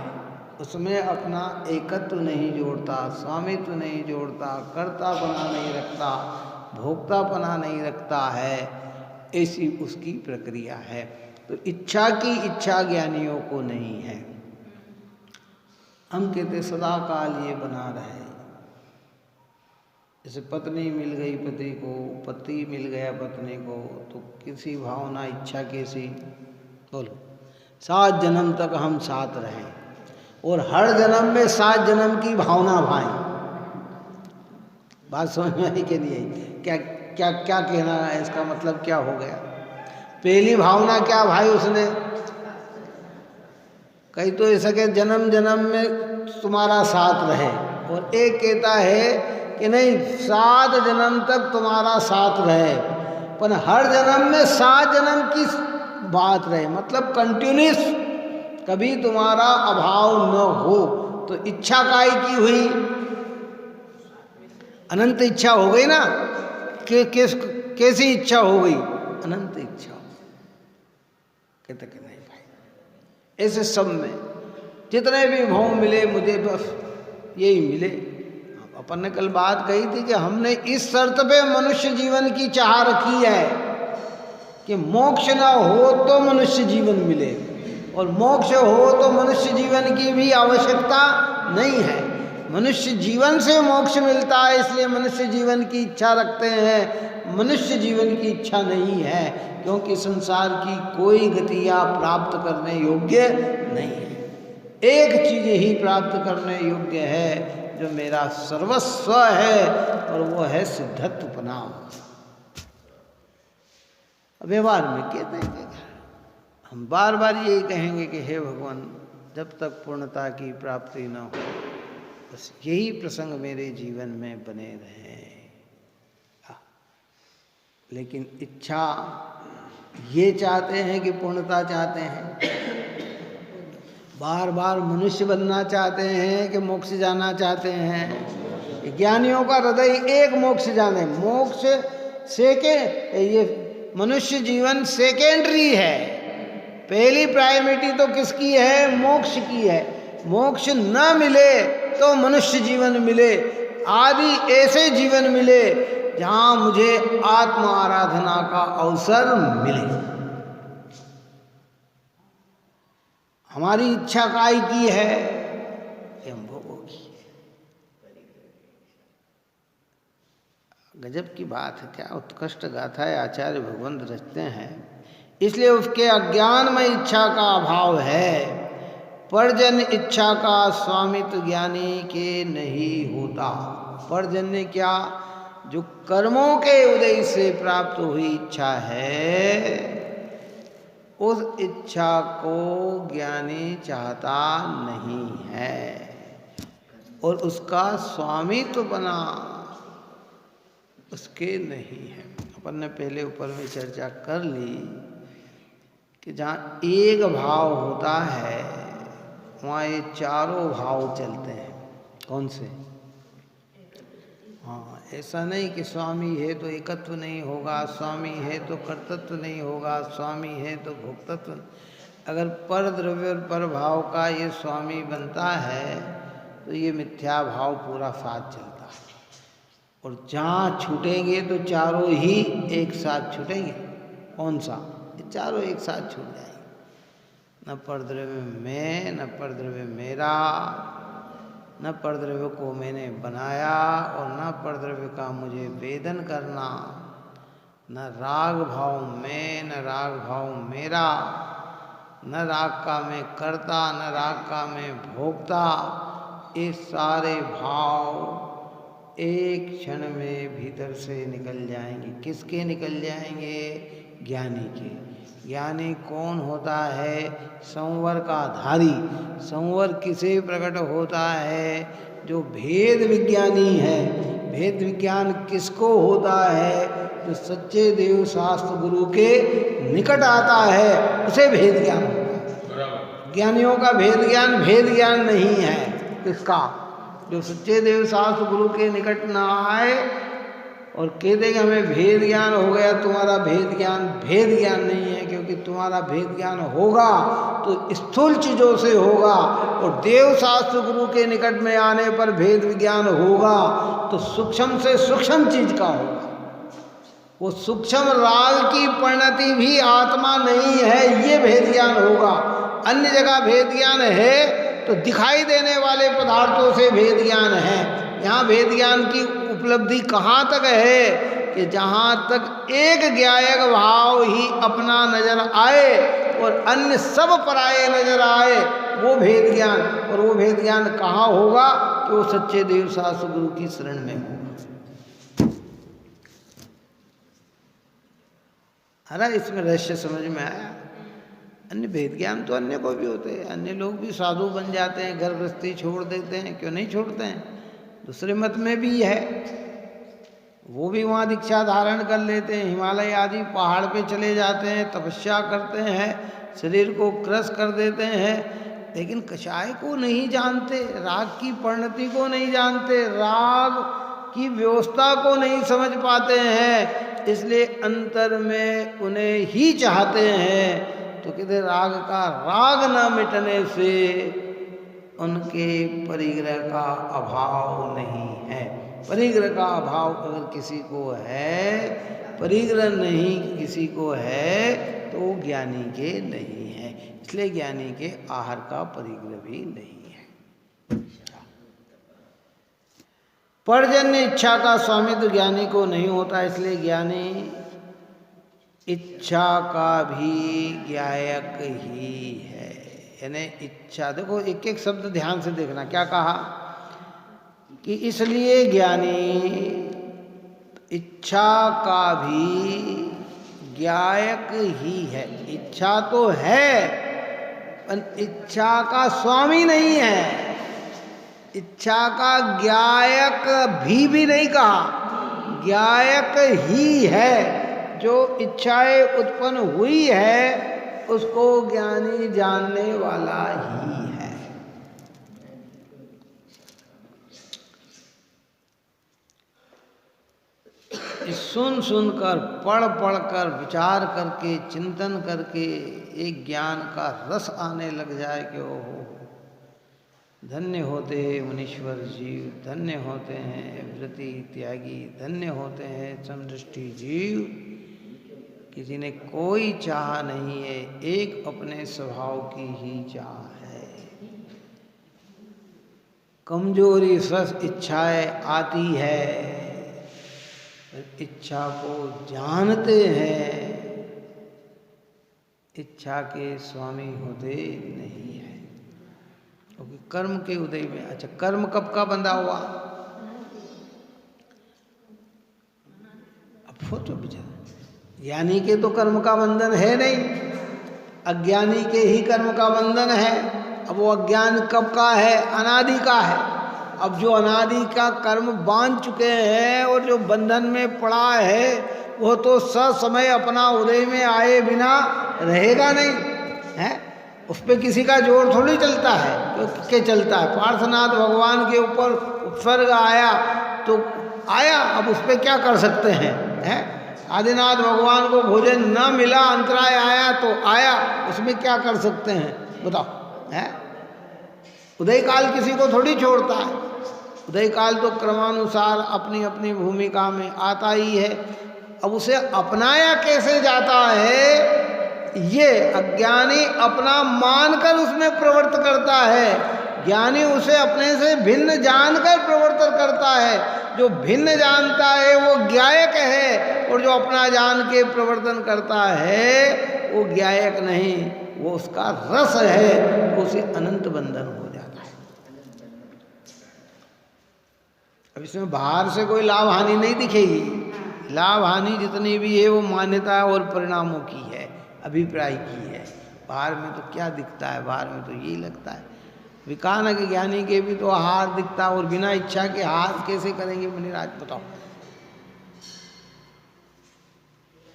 उसमें अपना एकत्व नहीं जोड़ता, स्वामित्व नहीं जोड़ता, कर्तापना नहीं रखता, भोक्तापना नहीं रखता है। ऐसी उसकी प्रक्रिया है। तो इच्छा की इच्छा ज्ञानियों को नहीं है। हम कहते सदा काल ये बना रहे। जैसे पत्नी मिल गई पति को, पति मिल गया पत्नी को, तो किसी भावना इच्छा कैसी, बोलो 7 जन्म तक हम साथ रहें और हर जन्म में 7 जन्म की भावना भाई। बात समझ में आई के लिए क्या क्या क्या कहना है, इसका मतलब क्या हो गया? पहली भावना क्या भाई उसने कहीं तो ऐसा कि जन्म जन्म में तुम्हारा साथ रहे, और एक कहता है कि नहीं 7 जन्म तक तुम्हारा साथ रहे, पर हर जन्म में 7 जन्म की बात रहे, मतलब कंटिन्यूस, कभी तुम्हारा अभाव न हो। तो इच्छा काय की हुई? अनंत इच्छा हो गई ना। कैसी इच्छा हो गई? अनंत इच्छा। कहते कि नहीं भाई, ऐसे सब में जितने भी भाव मिले मुझे बस यही मिले। अपन ने कल बात कही थी कि हमने इस शर्त पे मनुष्य जीवन की चाह रखी है कि मोक्ष ना हो तो मनुष्य जीवन मिले, और मोक्ष हो तो मनुष्य जीवन की भी आवश्यकता नहीं है। मनुष्य जीवन से मोक्ष मिलता है, इसलिए मनुष्य जीवन की इच्छा रखते हैं। मनुष्य जीवन की इच्छा नहीं है, क्योंकि संसार की कोई गतियाँ प्राप्त करने योग्य नहीं है। एक चीज़ ही प्राप्त करने योग्य है जो मेरा सर्वस्व है, और वो है सिद्धत्वपना। व्यवहार में कहते हैं, हम बार बार यही कहेंगे कि हे भगवान, जब तक पूर्णता की प्राप्ति न हो, बस यही प्रसंग मेरे जीवन में बने रहे। लेकिन इच्छा ये चाहते हैं कि पूर्णता चाहते हैं, बार बार मनुष्य बनना चाहते हैं कि मोक्ष जाना चाहते हैं। ज्ञानियों का हृदय एक मोक्ष जाने, मोक्ष ये मनुष्य जीवन सेकेंडरी है। पहली प्रायोरिटी तो किसकी है? मोक्ष की है। मोक्ष न मिले तो मनुष्य जीवन मिले, आदि ऐसे जीवन मिले जहां मुझे आत्म आराधना का अवसर मिले। हमारी इच्छा काय की है? हम भोगों की है। गजब की बात है, क्या उत्कृष्ट गाथा है आचार्य भगवंत रचते हैं। इसलिए उसके अज्ञान में इच्छा का अभाव है। परजन्य इच्छा का स्वामित्व ज्ञानी के नहीं होता। परजन्य क्या? जो कर्मों के उदय से प्राप्त हुई इच्छा है, उस इच्छा को ज्ञानी चाहता नहीं है, और उसका स्वामित्व बना उसके नहीं है। अपन ने पहले ऊपर में चर्चा कर ली कि जहाँ एक भाव होता है वहाँ ये चारों भाव चलते हैं। कौन से? हाँ, ऐसा नहीं कि स्वामी है तो एकत्व नहीं होगा, स्वामी है तो कर्तृत्व नहीं होगा, स्वामी है तो भोक्तत्व। अगर पर द्रव्य और पर भाव का ये स्वामी बनता है तो ये मिथ्या भाव पूरा साथ चलता है, और जहाँ छूटेंगे तो चारों ही एक साथ छूटेंगे। कौन सा? ये चारों एक साथ छूट जाएंगे। न परद्रव्य में, न परद्रव्य मेरा, न परद्रव्य को मैंने बनाया, और न परद्रव्य का मुझे वेदन करना, न राग भाव में, न राग भाव मेरा, न राग का मैं करता, न राग का मैं भोगता। ये सारे भाव एक क्षण में भीतर से निकल जाएंगे। किसके निकल जाएंगे? ज्ञानी के। ज्ञानी कौन होता है? संवर का धारी। संवर किसे प्रकट होता है? जो भेद विज्ञानी है। भेद विज्ञान किसको होता है? जो सच्चे देव शास्त्र गुरु के निकट आता है, उसे भेद ज्ञान होता है। ज्ञानियों का भेद ज्ञान नहीं है। किसका? जो सच्चे देव शास्त्र गुरु के निकट ना आए और कह देगा हमें भेद ज्ञान हो गया, तुम्हारा भेद ज्ञान नहीं है, क्योंकि तुम्हारा भेद ज्ञान होगा तो स्थूल चीज़ों से होगा, और देव शास्त्र गुरु के निकट में आने पर भेद विज्ञान होगा तो सूक्ष्म से सूक्ष्म चीज का होगा। वो सूक्ष्म राग की परिणति भी आत्मा नहीं है, ये भेद ज्ञान होगा। अन्य जगह भेद ज्ञान है तो दिखाई देने वाले पदार्थों से भेद ज्ञान है। यहाँ भेद ज्ञान की उपलब्धि कहाँ तक है कि जहाँ तक एक ज्ञायक भाव ही अपना नजर आए और अन्य सब पराये नजर आए, वो भेद ज्ञान। और वो भेद ज्ञान कहाँ होगा कि वो सच्चे देव शास्त्र गुरु की शरण में होगा। अरे इसमें रहस्य समझ में आया। अन्य भेद ज्ञान तो अन्य को भी होते हैं, अन्य लोग भी साधु बन जाते हैं, घर गृहस्थी छोड़ देते हैं, क्यों नहीं छोड़ते हैं। दूसरे मत में भी है, वो भी वहाँ दीक्षा धारण कर लेते हैं, हिमालय आदि पहाड़ पे चले जाते हैं, तपस्या करते हैं, शरीर को क्रश कर देते हैं, लेकिन कषाय को नहीं जानते, राग की परिणति को नहीं जानते, राग की व्यवस्था को नहीं समझ पाते हैं, इसलिए अंतर में उन्हें ही चाहते हैं। तो कहते राग का राग न मिटने से उनके परिग्रह का अभाव नहीं है। परिग्रह का अभाव अगर किसी को है, परिग्रह नहीं किसी को है, तो वो ज्ञानी के नहीं है। इसलिए ज्ञानी के आहार का परिग्रह भी नहीं है। पर्जन्य इच्छा का स्वामित्व ज्ञानी को नहीं होता, इसलिए ज्ञानी इच्छा का भी ज्ञायक ही है। यानी इच्छा, देखो एक एक शब्द ध्यान से देखना, क्या कहा कि इसलिए ज्ञानी इच्छा का भी ज्ञायक ही है। इच्छा तो है पर इच्छा का स्वामी नहीं है, इच्छा का ज्ञायक भी नहीं कहा, ज्ञायक ही है। जो इच्छाएं उत्पन्न हुई है उसको ज्ञानी जानने वाला ही है। सुन सुनकर, पढ़ कर, विचार करके, चिंतन करके एक ज्ञान का रस आने लग जाए कि ओहो, धन्य होते हैं मुनीश्वर जीव, धन्य होते हैं व्रति त्यागी, धन्य होते हैं समदृष्टि जीव कि जिन्हें कोई चाह नहीं है, एक अपने स्वभाव की ही चाह है। कमजोरी स्वस्थ इच्छाएं आती है, इच्छा को जानते हैं, इच्छा के स्वामी होते नहीं है, क्योंकि कर्म के उदय में। अच्छा, कर्म कब का बंधा हुआ? अब फोटो बिचार, ज्ञानी के तो कर्म का बंधन है नहीं, अज्ञानी के ही कर्म का बंधन है। अब वो अज्ञान कब का है? अनादि का है। अब जो अनादि का कर्म बांध चुके हैं और जो बंधन में पड़ा है, वो तो ससमय अपना उदय में आए बिना रहेगा नहीं है। उस पर किसी का जोर थोड़ी चलता है, तो के चलता है। पार्श्वनाथ भगवान के ऊपर उपसर्ग आया तो आया, अब उस पर क्या कर सकते हैं? आदिनाथ भगवान को भोजन न मिला, अंतराय आया तो आया, उसमें क्या कर सकते हैं बताओ? उदय काल किसी को थोड़ी छोड़ता है। उदय काल तो क्रमानुसार अपनी अपनी भूमिका में आता ही है। अब उसे अपनाया कैसे जाता है? ये अज्ञानी अपना मानकर उसमें प्रवृत्त करता है, ज्ञानी उसे अपने से भिन्न जानकर प्रवर्तन करता है। जो भिन्न जानता है वो ज्ञायक है, और जो अपना जान के प्रवर्तन करता है वो ज्ञायक नहीं, वो उसका रस है, तो उसे अनंत बंधन हो जाता है। अब इसमें बाहर से कोई लाभ हानि नहीं दिखेगी, लाभ हानि जितनी भी है वो मान्यता और परिणामों की है, अभिप्राय की है। बाहर में तो क्या दिखता है? बाहर में तो यही लगता है। विकान के ज्ञानी के भी तो हार दिखता, और बिना इच्छा के हार कैसे करेंगे मुनिराज बताओ?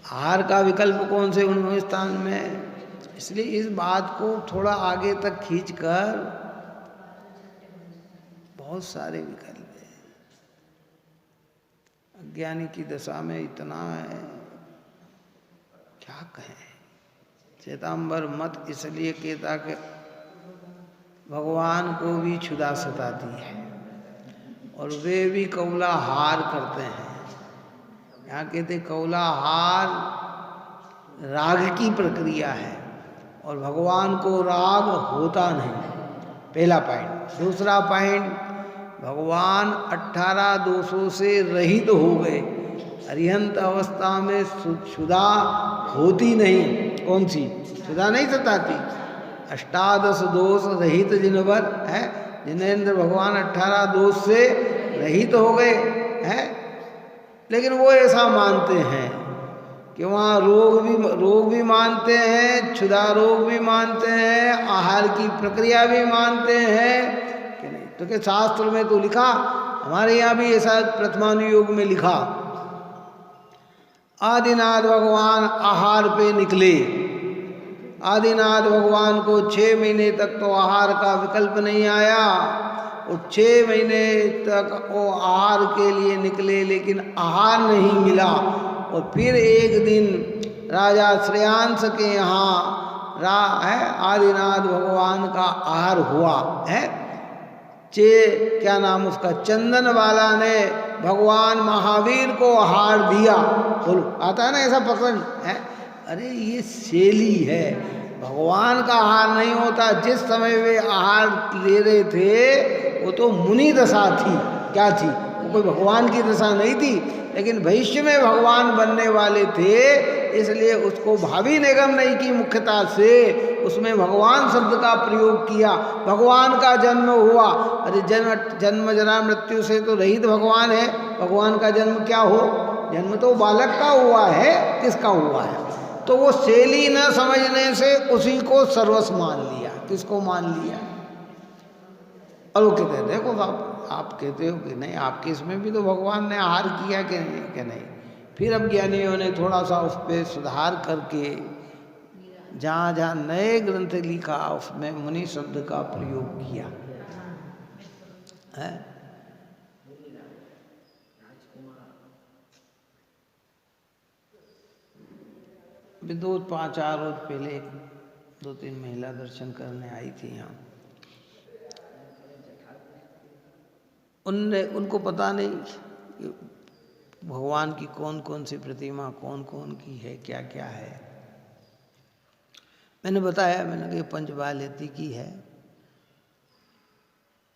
हार का विकल्प कौन से उन स्थान में? इसलिए इस बात को थोड़ा आगे तक खींचकर, बहुत सारे विकल्प हैं। ज्ञानी की दशा में इतना है, क्या कहें। श्वेतांबर मत इसलिए कहता कि भगवान को भी क्षुधा सताती है और वे भी कौलाहार करते हैं। यहाँ कहते कौलाहार राग की प्रक्रिया है और भगवान को राग होता नहीं, पहला पॉइंट। दूसरा पॉइंट, भगवान 18 दोषों से रहित हो गए। अरिहंत अवस्था में क्षुधा होती नहीं। कौन सी क्षुधा नहीं सताती? 18 दोष रहित जिनवर है, जिनेंद्र भगवान 18 दोष से रहित हो गए हैं। लेकिन वो ऐसा मानते हैं कि वहाँ रोग भी मानते हैं, क्षुधा रोग भी मानते हैं, आहार की प्रक्रिया भी मानते हैं कि नहीं। तो क्या शास्त्र में तो लिखा, हमारे यहाँ भी ऐसा प्रथमानुयोग में लिखा, आदिनाथ भगवान आहार पे निकले। आदिनाथ भगवान को 6 महीने तक तो आहार का विकल्प नहीं आया और 6 महीने तक वो आहार के लिए निकले, लेकिन आहार नहीं मिला। और फिर एक दिन राजा श्रेयांश के यहाँ आदिनाथ भगवान का आहार हुआ है। क्या नाम उसका, चंदन वाला ने भगवान महावीर को आहार दिया। बोलो, आता है ना ऐसा प्रकरण है? अरे ये शैली है, भगवान का आहार नहीं होता। जिस समय वे आहार ले रहे थे वो तो मुनि दशा थी। क्या थी? वो कोई भगवान की दशा नहीं थी, लेकिन भविष्य में भगवान बनने वाले थे, इसलिए उसको भावी निगम नहीं की मुख्यता से उसमें भगवान शब्द का प्रयोग किया। भगवान का जन्म हुआ। अरे जन्म जरा मृत्यु से तो रहित भगवान है, भगवान का जन्म क्या हो? जन्म तो बालक का हुआ है, किसका हुआ है? तो वो शैली न समझने से उसी को सर्वस्व मान लिया। किसको मान लिया? और वो कहते हैं देखो आप कहते हो कि नहीं, आपके इसमें भी तो भगवान ने आहार किया कि नहीं। फिर अब ज्ञानियों ने थोड़ा सा उस पर सुधार करके जहाँ जहाँ नए ग्रंथ लिखा उसमें मुनि शब्द का प्रयोग किया है। अभी 5-4 रोज पहले 2-3 महिला दर्शन करने आई थी यहाँ। उनको पता नहीं कि भगवान की कौन कौन सी प्रतिमा कौन कौन की है, क्या क्या है। मैंने बताया, मैंने कहा ये पंचबालेती की है,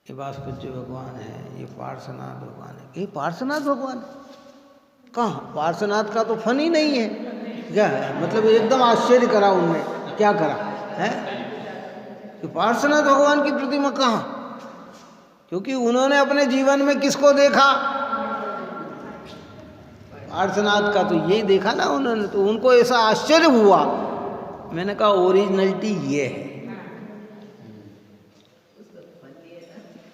ये वासुपूज्य भगवान है, ये पार्श्वनाथ भगवान है। ये पार्श्वनाथ भगवान कहाँ? पार्श्वनाथ का तो फन ही नहीं है। क्या है मतलब? एकदम आश्चर्य करा उनने। क्या करा है कि पार्श्वनाथ भगवान की प्रतिमा कहाँ? क्योंकि उन्होंने अपने जीवन में किसको देखा? पार्श्वनाथ का तो यही देखा ना उन्होंने, तो उनको ऐसा आश्चर्य हुआ। मैंने कहा ओरिजिनलिटी ये है,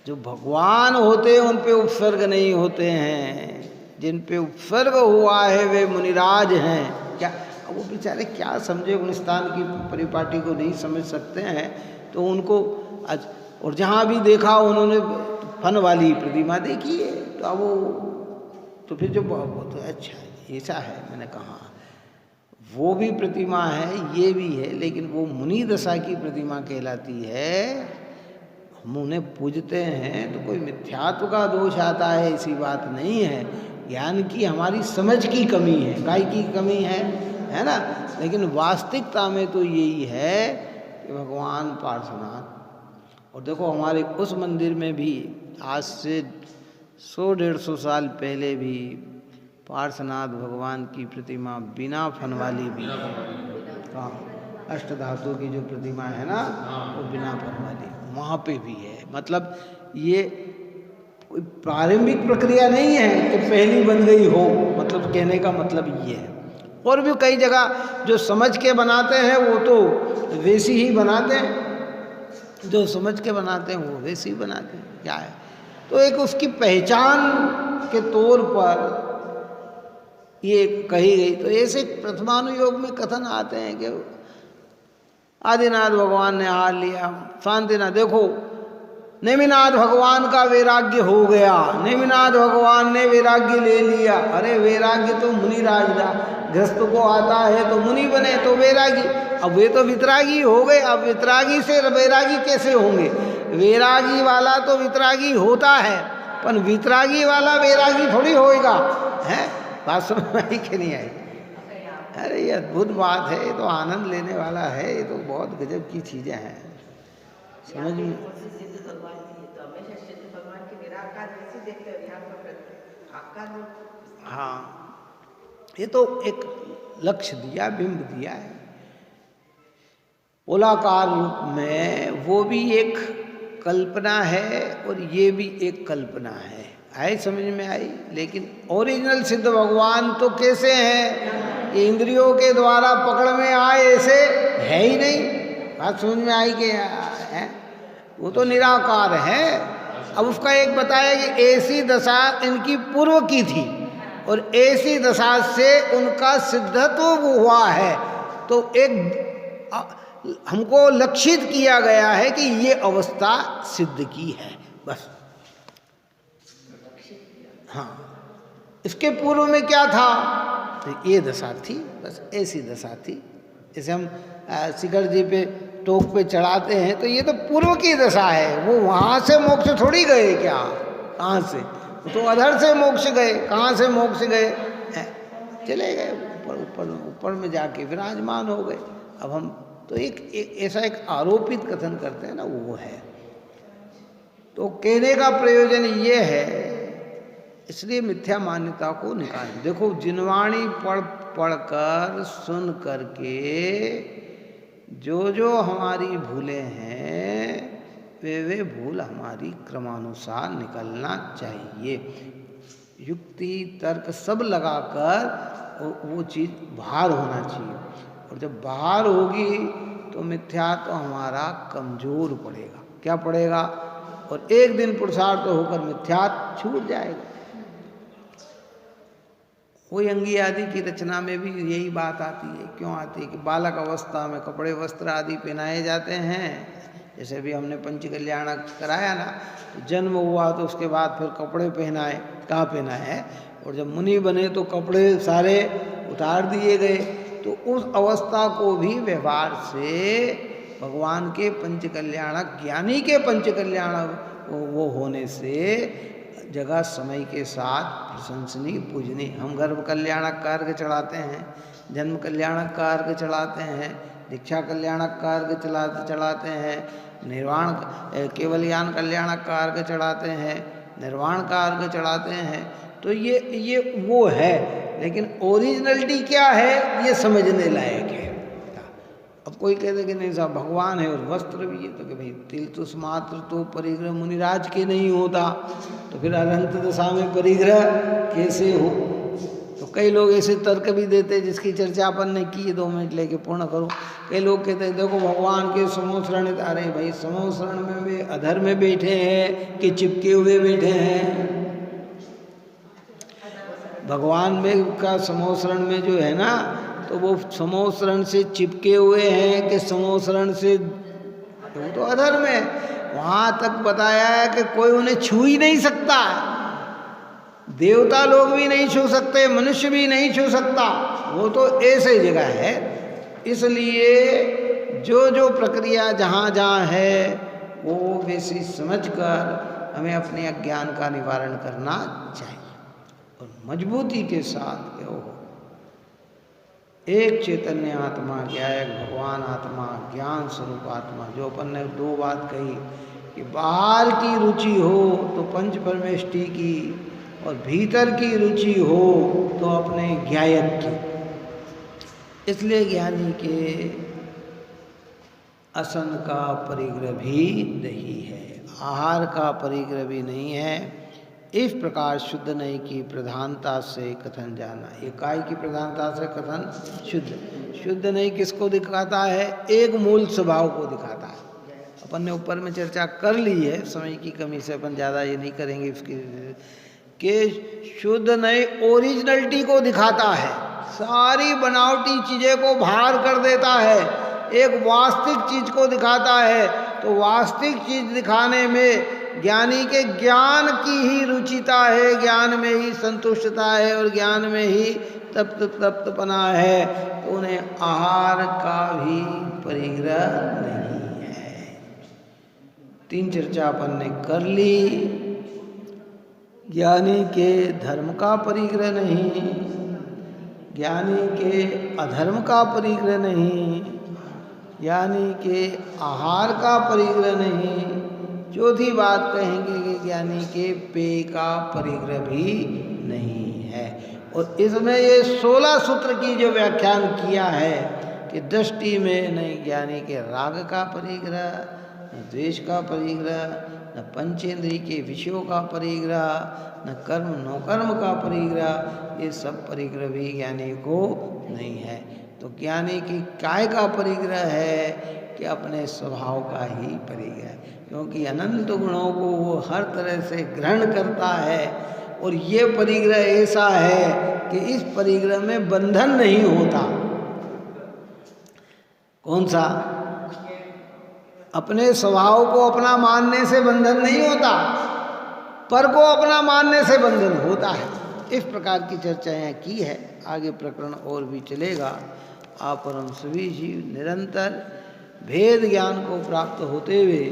जो भगवान होते हैं उन पे उपसर्ग नहीं होते हैं, जिन पे उपसर्ग हुआ है वे मुनिराज हैं। क्या वो बेचारे क्या समझे, गुणस्थान की परिपाटी को नहीं समझ सकते हैं, तो उनको आज और जहाँ भी देखा उन्होंने फन वाली प्रतिमा देखी है। तो अब वो तो फिर जो तो अच्छा ऐसा है। मैंने कहा वो भी प्रतिमा है, ये भी है, लेकिन वो मुनि दशा की प्रतिमा कहलाती है। हम उन्हें पूजते हैं तो कोई मिथ्यात्व का दोष आता है, ऐसी बात नहीं है। ज्ञान की हमारी समझ की कमी है, काय की कमी है ना। लेकिन वास्तविकता में तो यही है कि भगवान पार्श्वनाथ। और देखो हमारे उस मंदिर में भी आज से 100-150 साल पहले भी पार्श्वनाथ भगवान की प्रतिमा बिना फन वाली भी कहाँ अष्टधातु की जो प्रतिमा है ना, वो बिना फन वाली वहाँ पे भी है। मतलब ये कोई प्रारंभिक प्रक्रिया नहीं है कि पहली बन गई हो, मतलब कहने का मतलब ये है। और भी कई जगह जो समझ के बनाते हैं वो तो वैसी ही बनाते हैं, जो समझ के बनाते हैं वो वैसे ही बनाते हैं। क्या है तो एक उसकी पहचान के तौर पर ये कही गई। तो ऐसे प्रथमानुयोग में कथन आते हैं कि आदिनाथ भगवान ने हार लिया, शांतिनाथ। देखो नेमिनाथ भगवान का वैराग्य हो गया, नेमिनाथ भगवान ने वैराग्य ले लिया। अरे वैराग्य तो मुनिराज दा, गृहस्थ को आता है तो मुनि बने तो वैरागी, अब वे तो वितरागी हो गए। अब वितरागी से वैरागी कैसे होंगे? वैरागी वाला तो वितरागी होता है, पर वितरागी वाला वैरागी थोड़ी होएगा, है? बात समझ में आई कि नहीं आई? अरे ये अद्भुत बात है, ये तो आनंद लेने वाला है, ये तो बहुत गजब की चीजें हैं, समझ में। हाँ, ये तो एक लक्ष्य दिया, बिंब दिया है गोलाकार रूप में, वो भी एक कल्पना है और ये भी एक कल्पना है। आई समझ में आई? लेकिन ओरिजिनल सिद्ध भगवान तो कैसे हैं? ये इंद्रियों के द्वारा पकड़ में आए ऐसे है ही नहीं। बात समझ में आई कि है? वो तो निराकार है। अब उसका एक बताया कि ऐसी दशा इनकी पूर्व की थी और ऐसी दशा से उनका सिद्धत्व हुआ है, तो एक हमको लक्षित किया गया है कि ये अवस्था सिद्ध की है, बस। हाँ, इसके पूर्व में क्या था? तो ये दशा थी, बस ऐसी दशा थी। जैसे हम शिखर जी पे टोक पे चढ़ाते हैं तो ये तो पूर्व की दशा है, वो वहाँ से मोक्ष थोड़ी गए क्या? कहाँ से? तो अधर से मोक्ष गए। कहाँ से मोक्ष गए? चले गए ऊपर, ऊपर ऊपर में जाके विराजमान हो गए। अब हम तो एक ऐसा एक आरोपित कथन करते हैं ना, वो है। तो कहने का प्रयोजन ये है, इसलिए मिथ्या मान्यता को निकाल। देखो, जिनवाणी पढ़कर सुन करके जो हमारी भूलें हैं वे भूल हमारी क्रमानुसार निकलना चाहिए। युक्ति तर्क सब लगाकर वो चीज़ बाहर होना चाहिए, और जब बाहर होगी तो मिथ्या तो हमारा कमज़ोर पड़ेगा। क्या पड़ेगा? और एक दिन पुरुषार्थ होकर मिथ्या छूट जाएगा। कोई अंगी आदि की रचना में भी यही बात आती है। क्यों आती है? कि बालक अवस्था में कपड़े वस्त्र आदि पहनाए जाते हैं। जैसे भी हमने पंच कल्याण कराया ना, तो जन्म हुआ तो उसके बाद फिर कपड़े पहनाए। कहाँ पहनाए हैं? और जब मुनि बने तो कपड़े सारे उतार दिए गए। तो उस अवस्था को भी व्यवहार से भगवान के पंच कल्याणक, ज्ञानी के पंच कल्याण वो होने से जगह समय के साथ प्रशंसनीय पूजनीय। हम गर्भ कल्याणक कार्य चढ़ाते हैं, जन्म कल्याणक कार्य चढ़ाते हैं, दीक्षा कल्याणक कार्य चढ़ाते हैं, निर्वाण केवलयान कल्याणक कार्य चढ़ाते हैं, निर्वाण कार्य चढ़ाते हैं। तो ये वो है, लेकिन ओरिजिनलिटी क्या है ये समझने लायक है। अब कोई कहते कि नहीं साहब भगवान है और वस्त्र भी है, तो कि भाई तिल तुस मात्र तो परिग्रह मुनिराज के नहीं होता, तो फिर अनंत दशा में परिग्रह कैसे हो? तो कई लोग ऐसे तर्क भी देते जिसकी चर्चा अपन ने की, 2 मिनट लेके पूर्ण करो। कई लोग कहते हैं देखो भगवान के समोसरण, अरे भाई समोसरण में वे अधर में बैठे हैं कि चिपके हुए बैठे हैं? भगवान में का समोसरण में जो है ना, तो वो समोसरण से चिपके हुए हैं कि समोसरण से, वो तो अधर में। वहाँ तक बताया है कि कोई उन्हें छू ही नहीं सकता। देवता लोग भी नहीं छू सकते, मनुष्य भी नहीं छू सकता, वो तो ऐसे जगह है। इसलिए जो प्रक्रिया जहाँ जहाँ है वो वैसी समझकर हमें अपने अज्ञान का निवारण करना चाहिए, और मजबूती के साथ एक चैतन्य आत्मा क्या है? भगवान आत्मा, ज्ञान स्वरूप आत्मा। जो अपन ने 2 बात कही कि बाहर की रुचि हो तो पंच परमेष्टि की, और भीतर की रुचि हो तो अपने ज्ञायक की। इसलिए ज्ञानी के असन का परिग्रह भी नहीं है, आहार का परिग्रह भी नहीं है। इस प्रकार शुद्ध नहीं की प्रधानता से कथन जाना। ये काय की प्रधानता से कथन? शुद्ध नहीं किसको दिखाता है? एक मूल स्वभाव को दिखाता है। अपन ने ऊपर में चर्चा कर ली है, समय की कमी से अपन ज़्यादा ये नहीं करेंगे इसकी। कि शुद्ध नहीं ओरिजिनलिटी को दिखाता है, सारी बनावटी चीज़ें को बाहर कर देता है, एक वास्तविक चीज़ को दिखाता है। तो वास्तविक चीज दिखाने में ज्ञानी के ज्ञान की ही रुचिता है, ज्ञान में ही संतुष्टता है और ज्ञान में ही तप्तपना है, तो उन्हें आहार का भी परिग्रह नहीं है। 3 चर्चा अपन ने कर ली। ज्ञानी के धर्म का परिग्रह नहीं, ज्ञानी के अधर्म का परिग्रह नहीं, ज्ञानी के आहार का परिग्रह नहीं, चौथी बात कहेंगे कि ज्ञानी के पेय का परिग्रह भी नहीं है। और इसमें ये 16 सूत्र की जो व्याख्यान किया है कि दृष्टि में नहीं ज्ञानी के राग का परिग्रह, न द्वेष का परिग्रह, न पंचेंद्रिय के विषयों का परिग्रह, न कर्म नौकर्म का परिग्रह, ये सब परिग्रह भी ज्ञानी को नहीं है। तो ज्ञानी की काय का परिग्रह है कि अपने स्वभाव का ही परिग्रह, क्योंकि अनंत गुणों को वो हर तरह से ग्रहण करता है। और ये परिग्रह ऐसा है कि इस परिग्रह में बंधन नहीं होता। कौन सा? अपने स्वभाव को अपना मानने से बंधन नहीं होता, पर को अपना मानने से बंधन होता है। इस प्रकार की चर्चाएं की है। आगे प्रकरण और भी चलेगा। आप परम सभी जीव निरंतर भेद ज्ञान को प्राप्त होते हुए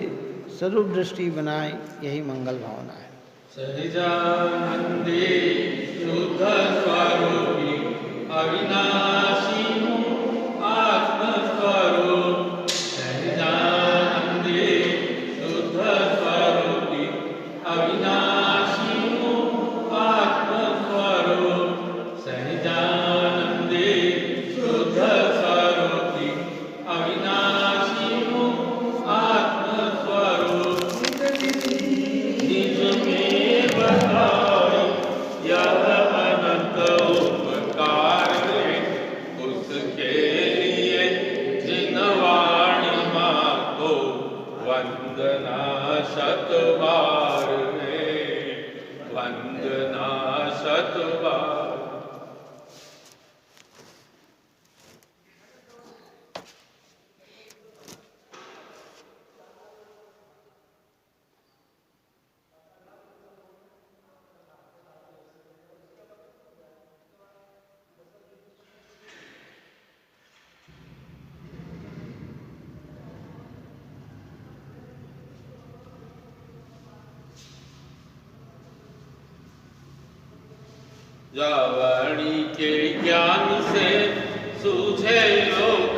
स्वरूप दृष्टि बनाए, यही मंगल भावना है। सहजानंदे शुद्ध स्वरूपी अविनाशी आत्मस्वरूप, सहजानंदे शुद्ध स्वरूपी अविनाशी आत्मस्वरूप, सहजानंदे शुद्ध स्वरूपी अविनाशी आत्मस्वरूप, निज में बताई यह अनंत उपकार है, उसके लिए जिन वाणी मांगो वंदना शतबार है, वंदना शतबार। जा वाणी के ज्ञान से सूझे लोग